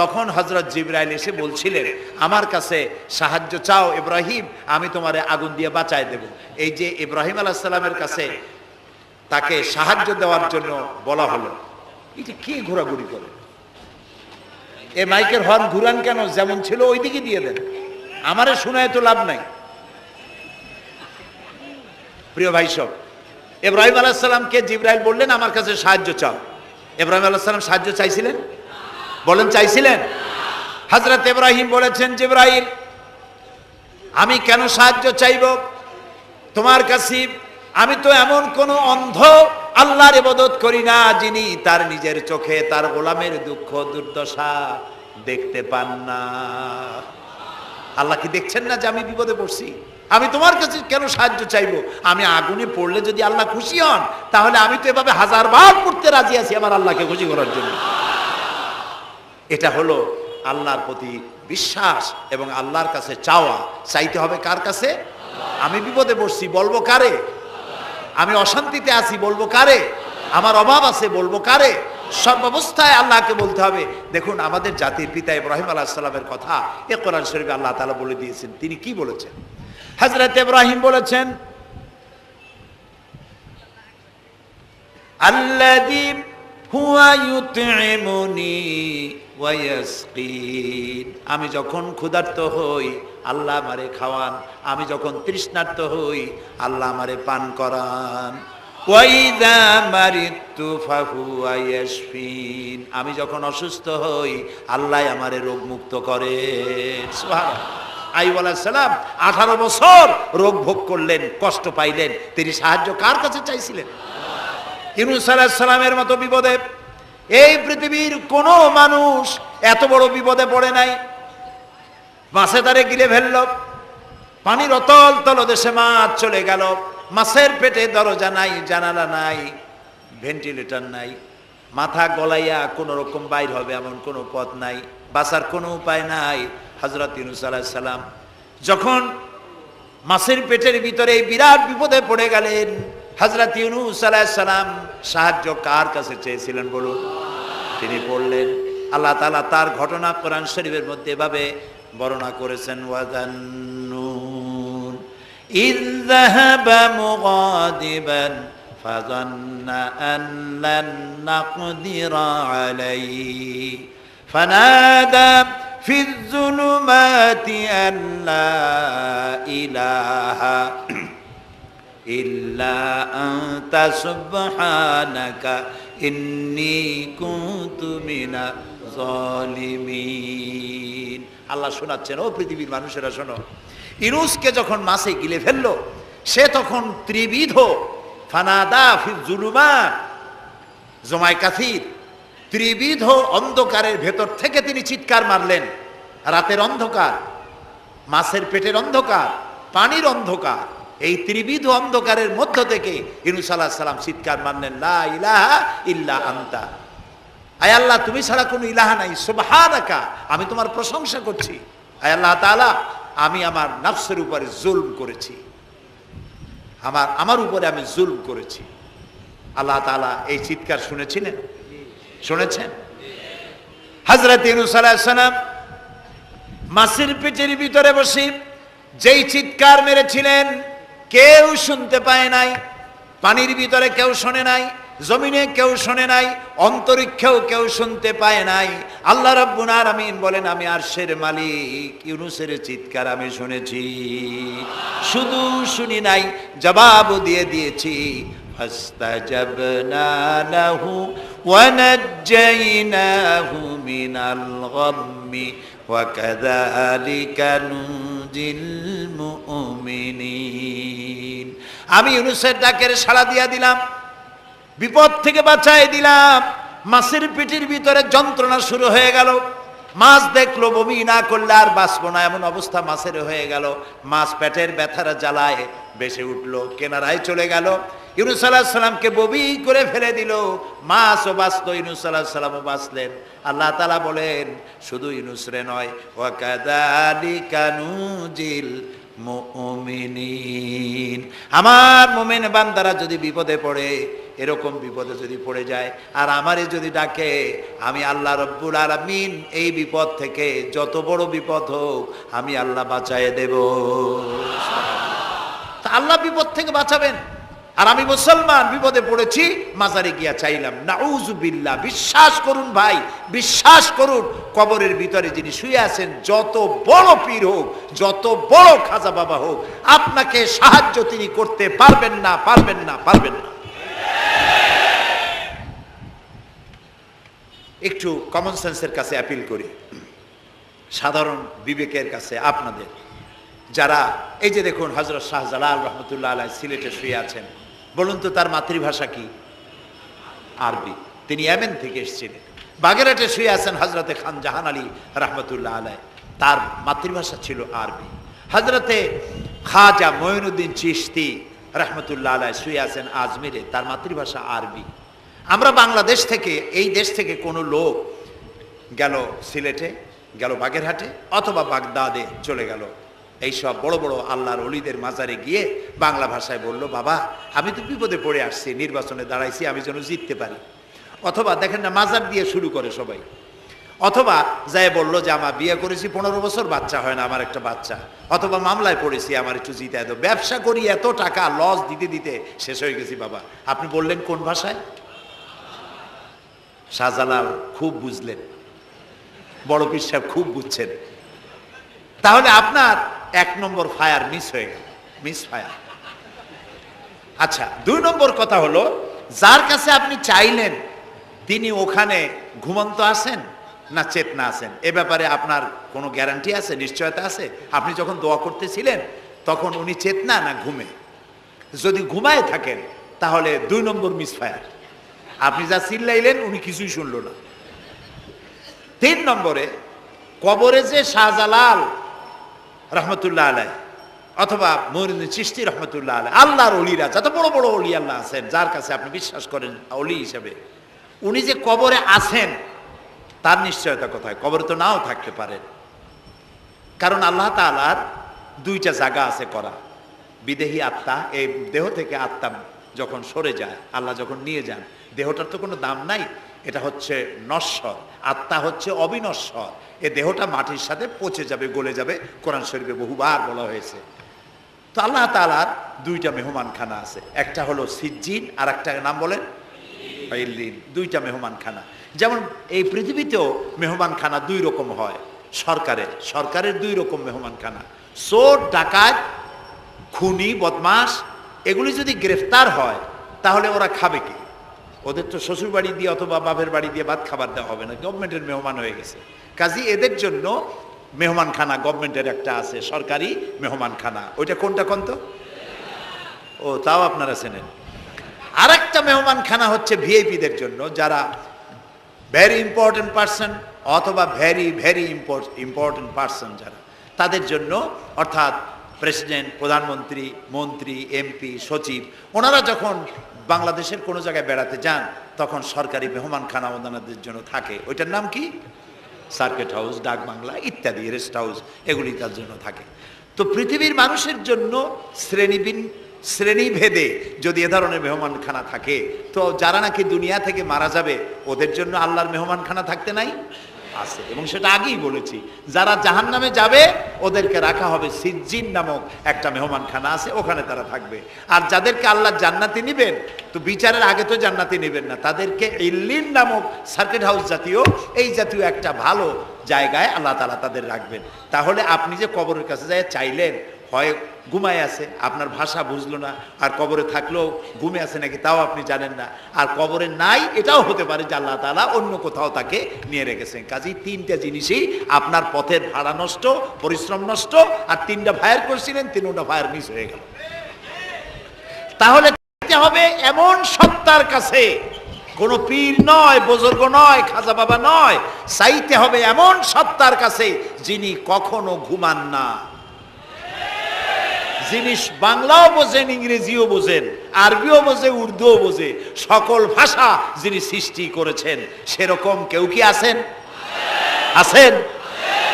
তখন হযরত জিবরাইল এসে বলছিলেন আমার কাছে সাহায্য চাও ইব্রাহিম, আমি তোমারে আগুন দিয়ে বাঁচায় দেব। এই যে ইব্রাহিম আলাইহিস সালামের কাছে তাকে সাহায্য দেওয়ার জন্য বলা হলো, এটা কি ঘোরাঘুরি করে? এ মাইকের হর্ন ঘুরান কেন? যেমন ছিল ওই দিকে দিয়ে দেন, আমারে শোনায় তো লাভ নাই। প্রিয় ভাই সব, ইব্রাহিম আলাইহিস সালামকে জিবরাইল বললেন আমার কাছে সাহায্য চাও। ইব্রাহিম আলাইহিস সালাম সাহায্য চাইছিলেন? বলেন চাইছিলেন? হযরত ইব্রাহিম বলেছেন জিবরাইল আমি কেন সাহায্য চাইব তোমার কাছে? আমি তো এমন কোন অন্ধ আল্লাহর ইবাদত করি না যিনি তার নিজের চোখে তার গোলামের দুঃখ দুর্দশা দেখতে পান না। আল্লাহ কি দেখছেন না যে আমি বিপদে পড়ছি? আমি তোমার কাছে কেন সাহায্য চাইবো? আমি আগুনে পড়লে যদি আল্লাহ খুশি হন তাহলে আমি তো এভাবে 1000 বার পড়তে রাজি আছি আমার আল্লাহকে খুশি করার জন্য। এটা হলো আল্লাহর প্রতি বিশ্বাস এবং আল্লাহর কাছে চাওয়া। চাইতে হবে কার কাছে? আমি বিপদে পড়ছি বলবো কারে? আমি অশান্তিতে আছি বলবো কারে? আমার অভাব আছে বলবো কারে? সর্বাবস্থায় আল্লাহকে বলতে হবে। দেখুন আমাদের জাতির পিতা ইব্রাহিম আলাইহিস সালামের কথা এ কোরআন শরীফে আল্লাহ তাআলা বলে দিয়েছেন। তিনি কি বলেছেন? হযরত ইব্রাহিম বলেছেন আল্লাযী হুয়া ইউতঈমুনি ওয়া ইয়াসকিন, আমি যখন ক্ষুধার্ত হই আল্লাহ আমারে খাওয়ান, আমি যখন তৃষ্ণার্ত হই আল্লাহ আমারে পান করান। ওয়া ইযা মারিতু ফাহুয়া ইয়াশফিন, আমি যখন অসুস্থ হই আল্লাহ আমারে রোগ মুক্ত করেন। সুবহানাল্লাহ। আইয়ুব আলাইহিস সালাম 18 বছর রোগ ভোগ করলেন, কষ্ট পাইলেন, তিনি সাহায্য কার কাছে চাইছিলেন? ইউনূস আলাইহিস সালামের মতো বিপদে এই পৃথিবীর কোন মানুষ এত বড় বিপদে পড়ে নাই। মাছে তারে গিলে ফেলল, পানির অতল তলদেশে মাছ চলে গেল, মাছের পেটে দরজা নাই, জানালা নাই, ভেন্টিলেটর নাই, মাথা গলাইয়া কোনো রকম বাইর হবে এমন কোনো পথ নাই, বাঁচার কোনো উপায় নাই। হযরত ইউনূস আলাইহিস সালাম যখন মাছের পেটের ভিতরে এই বিরাট বিপদে পড়ে গেলেন, হযরত ইউনূস আলাইহিস সালাম সাহায্য কার কাছে চেয়েছিলেন বলুন? তিনি পড়লেন। আল্লাহ তাআলা তার ঘটনা কোরআন শরীফের মধ্যে এভাবে বর্ণনা করেছেন, ওয়াজান্নুন ইয যাহাবা মুগাদিবান ফাযান্না আন লান নাকদিরা আলাইহি ফানাদা ফিয যুলুমাতি আন লা ইলাহা ইল্লা আনতা সুবহানাকা ইন্নী কুনতু মিনাজ জালিমিন। আল্লাহ শোনাচ্ছেন, ও পৃথিবীর মানুষেরা শোনো, ইউনূসকে যখন মাছে গিলে ফেললো, সে তখন ত্রিবিধ ফানাদা ফি যুলুমাত জমায় কাসির, ত্রিবিধ অন্ধকারের ভেতর থেকে তিনি চিৎকার মারলেন। রাতের অন্ধকার, মাছের পেটের অন্ধকার, পানির অন্ধকার, এই ত্রিবিধ অন্ধকারের মধ্য থেকে ইউনূস আলাইহিস সালাম চিৎকার মারলেন, লা ইলাহা ইল্লা আনতা, আয় আল্লাহ তুমি ছাড়া কোনো ইলাহা নাই, সুবহানাকা, আমি তোমার প্রশংসা করছি। আয় আল্লাহ তাআলা, আমি আমার নফসের উপরে জুলম করেছি, আমার উপরে আমি জুলম করেছি। আল্লাহ তাআলা এই চিৎকার শুনেছেন? হযরত ইউনূস আলাইহিস সালাম মাছের পেটের ভিতরে বসে যেই চিৎকার মেরেছিলেন কেউ শুনতে পায় নাই। পানির ভিতরে কেউ শোনে নাই, জমিনে কেউ শোনে নাই, অন্তরিক্ষেও কেউ শুনতে পায় নাই। আল্লাহ রাব্বুল আলামিন বলেন, আমি আরশের মালিক, ইউনূসের চিৎকার আমি শুনেছি। শুধু শুনি নাই, জবাবও দিয়ে দিয়েছি। ফাস্তাজাবনা লাহু ওয়া নাজ্জাইনাহু মিনাল গাম্মি ওয়া কাযালিকা নুনজিল মুমিনিন। আমি ইউনূসের ডাকের সাড়া দিয়া দিলাম, বিপদ থেকে বাঁচাই দিলাম। মাছের পেটের ভিতরে যন্ত্রণা শুরু হয়ে গেল। মাছ দেখলো বমি না করলে আর বাঁচবো না, এমন অবস্থা মাছের হয়ে গেল। মাছ পেটের ব্যথার জ্বালায় বেসে উঠলো, কেনারায় চলে গেল। ইউনূস আলাইহিস সালামকে বমি করে ফেলে দিল। মাছও বাঁচলো, ইউনূস আলাইহিস সালামও বাঁচলেন। আল্লাহ তাআলা বলেন, শুধু ইউনূস রে নয়, ওয়া কাযালিকা নুনজিল মুমিনিন, আমার মুমিন বান্দারা যদি বিপদে পড়ে, এরকম বিপদে যদি পড়ে যায় আর আমারে যদি ডাকে, আমি আল্লাহ রব্বুল আলামিন এই বিপদ থেকে যত বড় বিপদ হোক আমি আল্লাহ বাঁচায়ে দেব। তা আল্লাহ বিপদ থেকে বাঁচাবেন। আর আমি মুসলমান বিপদে পড়েছি, মাজারে গিয়া চাইলাম, নাউযুবিল্লাহ। বিশ্বাস করুন ভাই, বিশ্বাস করুন, কবরের ভিতরে যিনি শুয়ে আছেন, যত বড় পীর হোক, যত বড় খাজা বাবা হোক, আপনাকে সাহায্য তিনি করতে পারবেন না, পারবেন না, পারবেন না। একটু কমন সেন্সের কাছে অ্যাপিল করি, সাধারণ বিবেকের কাছে আপনাদের, যারা এই যে দেখুন হযরত শাহজালাল রহমতুল্লাহ আলাইহি সিলেটে শুয়ে আছেন, বলুন তো তার মাতৃভাষা কি? আরবি। তিনি ইয়েমেন থেকে এসেছিলেন। বাগেরহাটে শুয়ে আছেন হযরতে খান জাহান আলী রহমতুল্লাহ আলাইহি, তার মাতৃভাষা ছিল আরবি। হযরতে খাজা মঈনুদ্দিন চিশতি রহমতুল্লাহ আলাইহি শুয়ে আছেন আজমিরে, তার মাতৃভাষা আরবি। আমরা বাংলাদেশ থেকে, এই দেশ থেকে কোনো লোক গেল সিলেটে, গেল বাগেরহাটে অথবা বাগদাদে চলে গেল, এইসব বড় বড় আল্লাহর ওলিদের মাজারে গিয়ে বাংলা ভাষায় বলল, বাবা আমি তো বিপদে পড়ে আসছি, নির্বাচনে দাঁড়াইছি, আমি যেন জিততে পারি। অথবা দেখেন না, মাজার দিয়ে শুরু করে সবাই। অথবা যায় বলল যে আমার বিয়ে করেছি 15 বছর, বাচ্চা হয় না, আমার একটা বাচ্চা। অথবা মামলায় পড়েছি, আমার একটু জিতায় দাও। ব্যবসা করি, এত টাকা লস দিতে দিতে শেষ হয়ে গেছি। বাবা আপনি বললেন কোন ভাষায়? শাহজালাল খুব বুঝলেন, বড় পীর সাহেব খুব বুঝছেন। তাহলে আপনার 1 নম্বর ফায়ার মিস হয়ে গেল, মিস ফায়ার। আচ্ছা, 2 নম্বর কথা হলো, যার কাছে আপনি চাইলেন তিনি ওখানে ঘুমন্ত আছেন না চেতনা আছেন, এ ব্যাপারে আপনার কোনো গ্যারান্টি আছে, নিশ্চয়তা আছে? আপনি যখন দোয়া করতেছিলেন তখন উনি চেতনা না ঘুমে? যদি ঘুমায় থাকেন তাহলে 2 নম্বর মিস ফায়ার। আপনি যা চিল্লাইলেন উনি কিছুই শুনল না। 3 নম্বরে, কবরে যে শাহজালাল রহমতুল্লাহ আলাইহি অথবা মঈনুদ্দিন চিশতি রহমতুল্লাহ আলাইহি, আল্লাহর ওলিরা, যত বড় বড় ওলি আল্লাহ আছেন, যার কাছে আপনি বিশ্বাস করেন ওলি হিসেবে, উনি যে কবরে আছেন তার নিশ্চয়তা কোথায়? কবরে তো নাও থাকতে পারেন। কারণ আল্লাহ তাআলার 2টা জায়গা আছে করা। বিদেহী আত্মা, এই দেহ থেকে আত্মা যখন সরে যায়, আল্লাহ যখন নিয়ে যান, দেহটার তো কোনো দাম নাই, এটা হচ্ছে নশ্বর, আত্মা হচ্ছে অবিনশ্বর। এ দেহটা মাটির সাথে পচে যাবে, গলে যাবে, কোরআন শরীফে বহুবার বলা হয়েছে। তো আল্লাহ তাআলার দুইটা মেহমানখানা আছে, একটা হলো সিজ্জিন আর একটা নাম বলেন ইল্লিন, দুইটা মেহমানখানা। যেমন এই পৃথিবীতেও মেহমানখানা দুই রকম হয়, সরকারের দুই রকম মেহমানখানা। চোর, ডাকাত, খুনি, বদমাস এগুলি যদি গ্রেফতার হয় তাহলে ওরা খাবে কি? ওদের তো শ্বশুর বাড়ি দিয়ে অথবা বাপের বাড়ি দিয়ে ভাত খাবার দেওয়া হবে না, গভর্নমেন্টের মেহমান হয়ে গেছে। কাজী এদের জন্য মেহমানখানা গভর্নমেন্টের একটা আছে, সরকারি মেহমানখানা। ওইটা কোনটা কোন তো? ও, তাও আপনারা চেনেন। আর একটা মেহমানখানা হচ্ছে ভিআইপিদের জন্য, যারা ভেরি ইম্পর্টেন্ট পার্সন অথবা ভেরি ভেরি ইম্পর্টেন্ট পার্সন যারা, তাদের জন্য, অর্থাৎ প্রেসিডেন্ট, প্রধানমন্ত্রী, মন্ত্রী, এমপি, সচিব, ওনারা যখন বাংলাদেশের কোনো জায়গায় বেড়াতে যান তখন সরকারি মেহমানখানা ওনাদের জন্য থাকে। ওইটার নাম কি? সার্কিট হাউস, ডাক বাংলা ইত্যাদি, রেস্ট হাউস, এগুলি তার জন্য থাকে। তো পৃথিবীর মানুষের জন্য শ্রেণীভেদে যদি এ ধরনের মেহমানখানা থাকে, তো যারা নাকি দুনিয়া থেকে মারা যাবে ওদের জন্য আল্লাহর মেহমানখানা থাকতে নাই? আছে। এবং সেটা আগেই বলেছি, যারা জাহান্নামে যাবে ওদেরকে রাখা হবে সিজ্জিন নামক একটা মেহমানখানা আছে, ওখানে তারা থাকবে। আর যাদেরকে আল্লাহ জান্নাতে নিবেন, তো বিচারের আগে তো জান্নাতে নিবেন না, তাদেরকে ইল্লিন নামক সার্কিট হাউস জাতীয়, এই জাতীয় একটা ভালো জায়গায় আল্লাহ তাআলা তাদের রাখবেন। তাহলে আপনি যে কবরের কাছে যায় চাইলেন, হয় ঘুমায় আছে, আপনার ভাষা বুঝলো না, আর কবরে থাকলেও ঘুমে আছে নাকি তাও আপনি জানেন না, আর কবরে নাই এটাও হতে পারে যে আল্লাহ তাআলা অন্য কোথাও তাকে নিয়ে রেখেছেন। কাজেই তিনটা জিনিসই, আপনার পথের ভাড়া নষ্ট, পরিশ্রম নষ্ট, আর তিনটা ফায়ার করছিলেন, তিনটা ফায়ার মিস হয়ে গেল। তাহলে হবে এমন সত্তার কাছে, কোনো পীর নয়, বুজুর্গ নয়, খাজা বাবা নয়, চাইতে হবে এমন সত্তার কাছে যিনি কখনো ঘুমান না, যিনি বাংলাও বোঝেন, ইংরেজিও বোঝেন, আরবিও বোঝে, উর্দুও বোঝে, সকল ভাষা যিনি সৃষ্টি করেছেন। সেরকম কেউ কি আছেন? আছেন?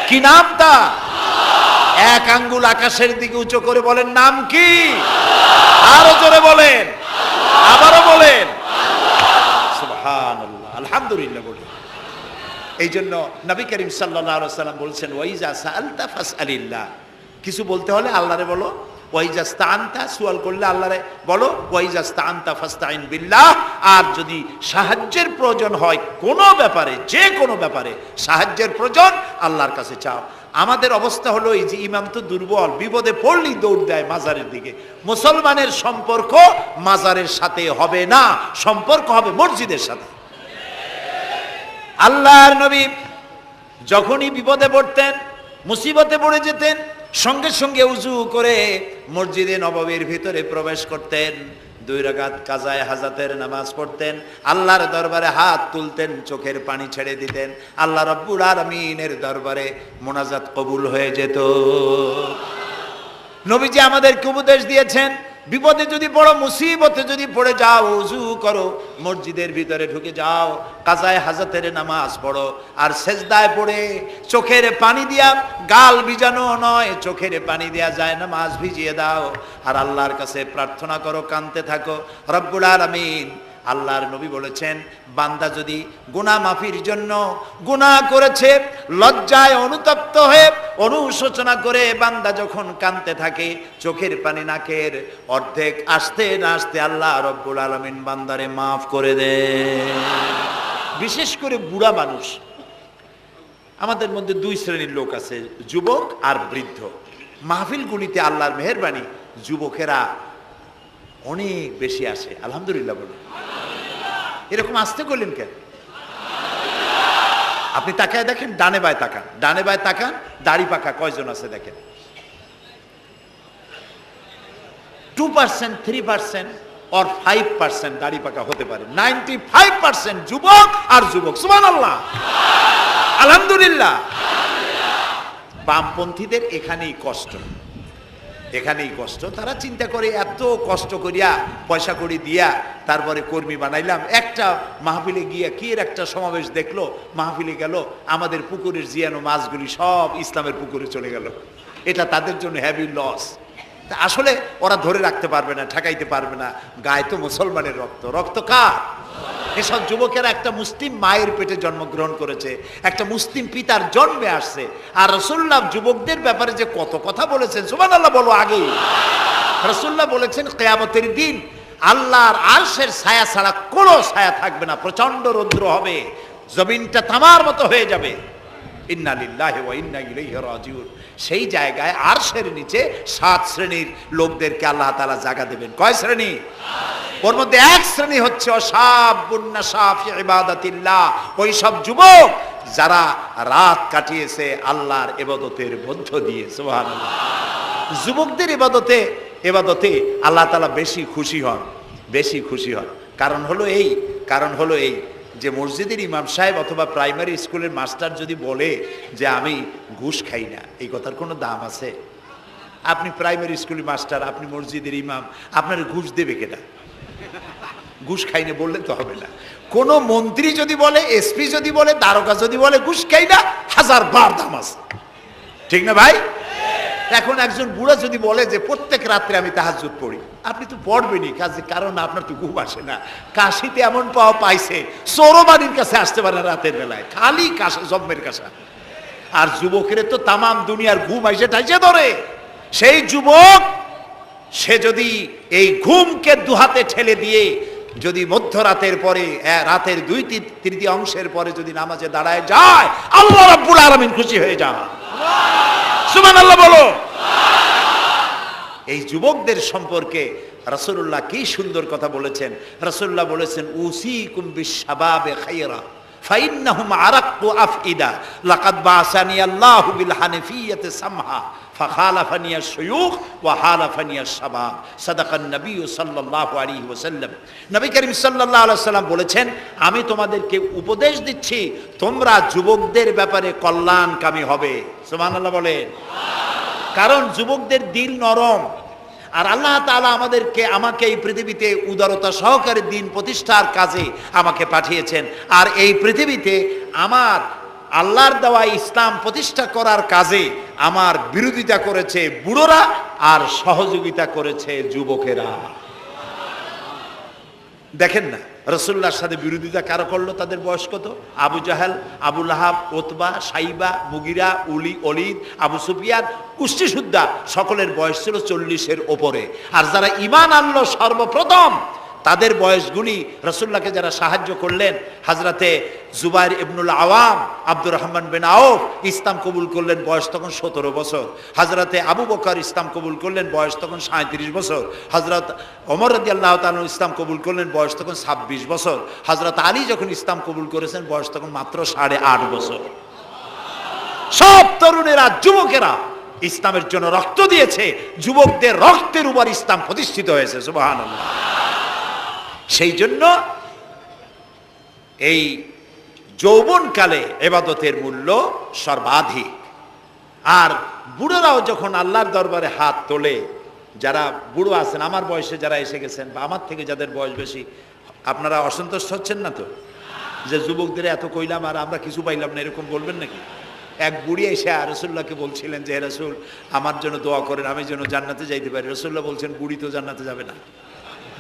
কি নাম তা? এক আঙ্গুল আকাশের দিকে উঁচু করে বলেন, নাম কি? আরো জোরে বলেন, আবারও বলেন, সুবহানাল্লাহ, আলহামদুলিল্লাহ বলেন। এই জন্য নবী করিম সাল্লাল্লাহু আলাইহি ওয়াসাল্লাম বলছেন, ওয়াইজা সাআলতা ফাসআলিল্লাহ, কিছু বলতে হলে আল্লাহরে বলো। ওয়াইজা ইসতাআনতা, সুয়াল করলে আল্লাহরে বলো। ওয়াইজা ইসতাআনতা ফাসতাইন বিল্লাহ, আর যদি সাহায্যের প্রয়োজন হয় কোনো ব্যাপারে, যে কোনো ব্যাপারে সাহায্যের প্রয়োজন, আল্লাহর কাছে চাও। আমাদের অবস্থা হলো এই যে ইমাম তো দুর্বল, বিপদে পড়লেই দৌড় দেয় মাজারের দিকে। মুসলমানের সম্পর্ক মাজারের সাথে হবে না, সম্পর্ক হবে মসজিদের সাথে। আল্লাহর নবী যখনই বিপদে পড়তেন, মুসিবতে পড়ে যেতেন, সঙ্গে সঙ্গে উজু করে মসজিদে নববীর ভিতরে প্রবেশ করতেন, 2 রাকাত কাজায়ে হাজাতের নামাজ পড়তেন, আল্লাহর দরবারে হাত তুলতেন, চোখের পানি ছেড়ে দিতেন, আল্লাহ রাব্বুল আলামিনের দরবারে মোনাজাত কবুল হয়ে যেত। নবীজি আমাদেরকে উপদেশ দিয়েছেন, বিপদে যদি পড়ো, মুসিবতে যদি পড়ে যাও, উজু করো, মসজিদের ভিতরে ঢুকে যাও, কাজায়ে হাজাতের নামাজ পড়ো, আর সেজদায় পড়ে চোখের পানি দিয়া, গাল ভিজানো নয়, চোখের পানি দিয়া যায় নামাজ ভিজিয়ে দাও, আর আল্লাহর কাছে প্রার্থনা করো, কাঁদতে থাকো। রব্বুল আলামিন, আল্লাহর নবী বলেছেন, বান্দা যদি গুনাহ মাফির জন্য গুনাহ করেছে, লজ্জায় অনুতপ্ত হয়ে অনুশোচনা করে বান্দা যখন কাঁদতে থাকে, চোখের পানি নাকের অর্ধেক আসতে না আসতে আল্লাহ রব্বুল আলামিন বান্দারে মাফ করে দেন। বিশেষ করে বুড়া মানুষ, আমাদের মধ্যে 2 শ্রেণীর লোক আছে, যুবক আর বৃদ্ধ। মাহফিলগুলিতে আল্লাহর মেহেরবানি যুবকেরা অনেক বেশি আসে, আলহামদুলিল্লাহ বলে। এরকম আসতে করলেন কেন? আপনি তাকায় দেখেন, ডানে বায় তাকান, ডানে বায় তাকান, দাড়ি পাকা কয়জন আছে দেখেন। 2%, 3% or 5% দাড়ি পাকা হতে পারে, 95% যুবক আর যুবক। সুবহানাল্লাহ, আলহামদুলিল্লাহ। বামপন্থীদের এখানেই কষ্ট, এখানেই কষ্ট। তারা চিন্তা করে এত কষ্ট করিয়া পয়সা করি দিয়া তারপরে কর্মী বানাইলাম, একটা মাহফিলে গিয়া কি এর একটা সমাবেশ দেখলো, মাহফিলে গেল, আমাদের পুকুরের জিয়ানো মাছগুলি সব ইসলামের পুকুরে চলে গেল। এটা তাদের জন্য হেভি লস। আসলে ওরা ধরে রাখতে পারবে না, ঠেকাইতে পারবে না। গায়ে তো মুসলমানের রক্ত, রক্ত কার? এসব যুবকেরা একটা মুসলিম মায়ের পেটে জন্মগ্রহণ করেছে, একটা মুসলিম পিতার জন্মে আসছে। আর রাসূলুল্লাহ যুবকদের ব্যাপারে যে কত কথা বলেছেন, সুবহানাল্লাহ বলো আগেই। রাসূলুল্লাহ বলেছেন কিয়ামতের দিন আল্লাহর আরশের ছায়া ছাড়া কোনো ছায়া থাকবে না, প্রচন্ড রৌদ্র হবে, জমিনটা তামার মতো হয়ে যাবে। ইন্না লিল্লাহি ওয়া ইন্না ইলাইহি রাজিউন। সেই জায়গায় আরশের নিচে 7 শ্রেণীর লোকদেরকে আল্লাহ তাআলা জায়গা দেবেন। কয় শ্রেণী? ওর মধ্যে এক শ্রেণী হচ্ছে অশাবুন নাশা ফি ইবাদাতিল্লাহ, ওই সব যুবক যারা রাত কাটিয়েছে আল্লাহর ইবাদতের মধ্য দিয়ে। সুবহানাল্লাহ। যুবকদের ইবাদতে আল্লাহ তাআলা বেশি খুশি হন, বেশি খুশি হন। কারণ হলো এই যে মসজিদের ইমাম সাহেব অথবা প্রাইমারি স্কুলের মাস্টার যদি বলে যে আমি ঘুষ খাই না, এই কথার কোনো দাম আছে? আপনি প্রাইমারি স্কুলের মাস্টার, আপনি মসজিদের ইমাম, আপনার ঘুষ দেবে কেটা? ঘুষ খাই না বললে তো হবে না। কোন মন্ত্রী যদি বলে, এসপি যদি বলে, দারোগা যদি বলে ঘুষ খাই না, 1000 বার দাম আছে, ঠিক না ভাই? এখন একজন বুড়া যদি বলে যে প্রত্যেক রাত্রে আমি তাহাজ্জুদ পড়ি, আপনি তো পড়বেনই, কারণ আপনার তো ঘুম আসে না। কাশিতে এমন পাওয়া পাইছে, চোরবাড়ির কাছে আসতে পারে রাতের বেলায়, খালি কাশা, জম্মের কাশা। আর যুবকের তো তামাম দুনিয়ার ঘুম আইসে ঠাইসে ধরে। সেই যুবক সে যদি এই ঘুমকে দুহাতে ঠেলে দিয়ে যদি মধ্যরাতের পরে, রাতের 2/3 পরে যদি নামাজে দাঁড়ায় যায়, আল্লাহ রাব্বুল আলামিন খুশি হয়ে যান। সুবহানাল্লাহ বলো। এই যুবকদের সম্পর্কে রাসূলুল্লাহ কি সুন্দর কথা বলেছেন। রাসূলুল্লাহ বলেছেন উসিকুম বিশ-শাবাবে খায়রা ফাইন্নাহুম আরাক্কু আফইদা লাকাদ বাসানি আল্লাহু বিল হানিফিয়্যাতি সামহা ফাখালাফানি আশ-শুয়ুখ ওয়া হালাফানি আশ-শাবাব। সাদাকান নবী সাল্লাল্লাহু আলাইহি ওয়াসাল্লাম। নবী করিম সাল্লাল্লাহু আলাইহি ওয়াসাল্লাম বলেছেন, আমি তোমাদেরকে উপদেশ দিচ্ছি তোমরা যুবকদের ব্যাপারে কল্যাণকামী হবে। সুবহানাল্লাহ বলেন। কারণ যুবকদের দিল নরম, আর আল্লাহ তাআলা আমাকে এই পৃথিবীতে উদারতা সহকারে দিন প্রতিষ্ঠার কাজে আমাকে পাঠিয়েছেন। আর এই পৃথিবীতে আমার আল্লাহর দেওয়া ইসলাম প্রতিষ্ঠা করার কাজে আমার বিরোধিতা করেছে বুড়োরা, আর সহযোগিতা করেছে যুবকেরা। দেখেন না রাসূলুল্লাহর সাথে বিরোধিতা কারা করলো? তাদের বয়স কত? আবু জাহেল, আবু লাহাব, ওতবা, সাইবা, মুগিরা, ওলীদ, আবু সুফিয়ান, কুষ্টিসুদ্ধা, সকলের বয়স ছিল 40-এর ওপরে। আর যারা ঈমান আনলো সর্বপ্রথম, তাদের বয়সগুলি রাসূলুল্লাহকে যারা সাহায্য করলেন, হযরতে জুবাইর ইবনুল আওয়াম, আব্দুর রহমান বিন আউফ ইসলাম কবুল করলেন, বয়স তখন 17 বছর। হযরতে আবু বকর ইসলাম কবুল করলেন, বয়স তখন 37 বছর। হযরত ওমর রাদিয়াল্লাহু তাআলা ইসলাম কবুল করলেন, বয়স তখন 26 বছর। হযরত আলী যখন ইসলাম কবুল করেছেন, বয়স তখন মাত্র 8.5 বছর। সব তরুণেরা, যুবকেরা ইসলামের জন্য রক্ত দিয়েছে, যুবকদের রক্তের উপর ইসলাম প্রতিষ্ঠিত হয়েছে। সুবহানাল্লাহ। সেই জন্য এই যৌবনকালে ইবাদতের মূল্য সর্বাধিক। আর বুড়োরাও যখন আল্লাহর দরবারে হাত তোলে, যারা বুড়ো আছেন, আমার বয়সে যারা এসে গেছেন বা আমার থেকে যাদের বয়স বেশি, আপনারা অসন্তুষ্ট হচ্ছেন না তো যে যুবকদের এত কইলাম আর আমরা কিছু পাইলাম না, এরকম বলবেন নাকি? এক বুড়ি এসে রাসূলুল্লাহকে বলছিলেন যে, হে রাসূল, আমার জন্য দোয়া করেন, আমি যেন জান্নাতে যাইতে পারি। রাসূলুল্লাহ বলছেন, বুড়ি তো জান্নাতে যাবে না,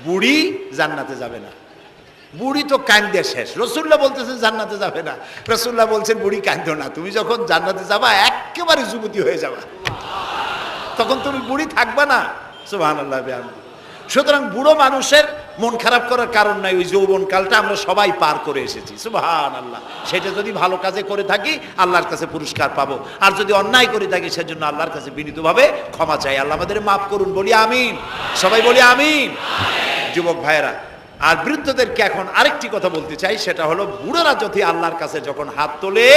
বুড়ি জান্নাতে যাবে না, বুড়ি তো কান্দে শেষ। রাসূলুল্লাহ বলতেছেন জান্নাতে যাবে না, রাসূলুল্লাহ বলছেন বুড়ি কান্দো না, তুমি যখন জান্নাতে যাবা একেবারে যুবতী হয়ে যাবা, তখন তুমি বুড়ি থাকবা না। সুবহানাল্লাহ। সুতরাং বুড়ো মানুষের মন খারাপ করার কারণ নাই, ওই যৌবন কালটা আমরা সবাই পার করে এসেছি। সুবহানাল্লাহ। সেটা যদি ভালো কাজে করে থাকি আল্লাহর কাছে পুরস্কার পাবো, আর যদি অন্যায় করে থাকি সেজন্য আল্লাহর কাছে বিনীতভাবে ক্ষমা চাই। আল্লাহ আমাদের মাফ করুন, বলি আমিন, সবাই বলি আমিন। যুবক ভাইয়েরা, আর বৃদ্ধদেরকে এখন আরেকটি কথা বলতে চাই, সেটা হলো বুড়োরা যদি আল্লাহর কাছে যখন হাত তোলে,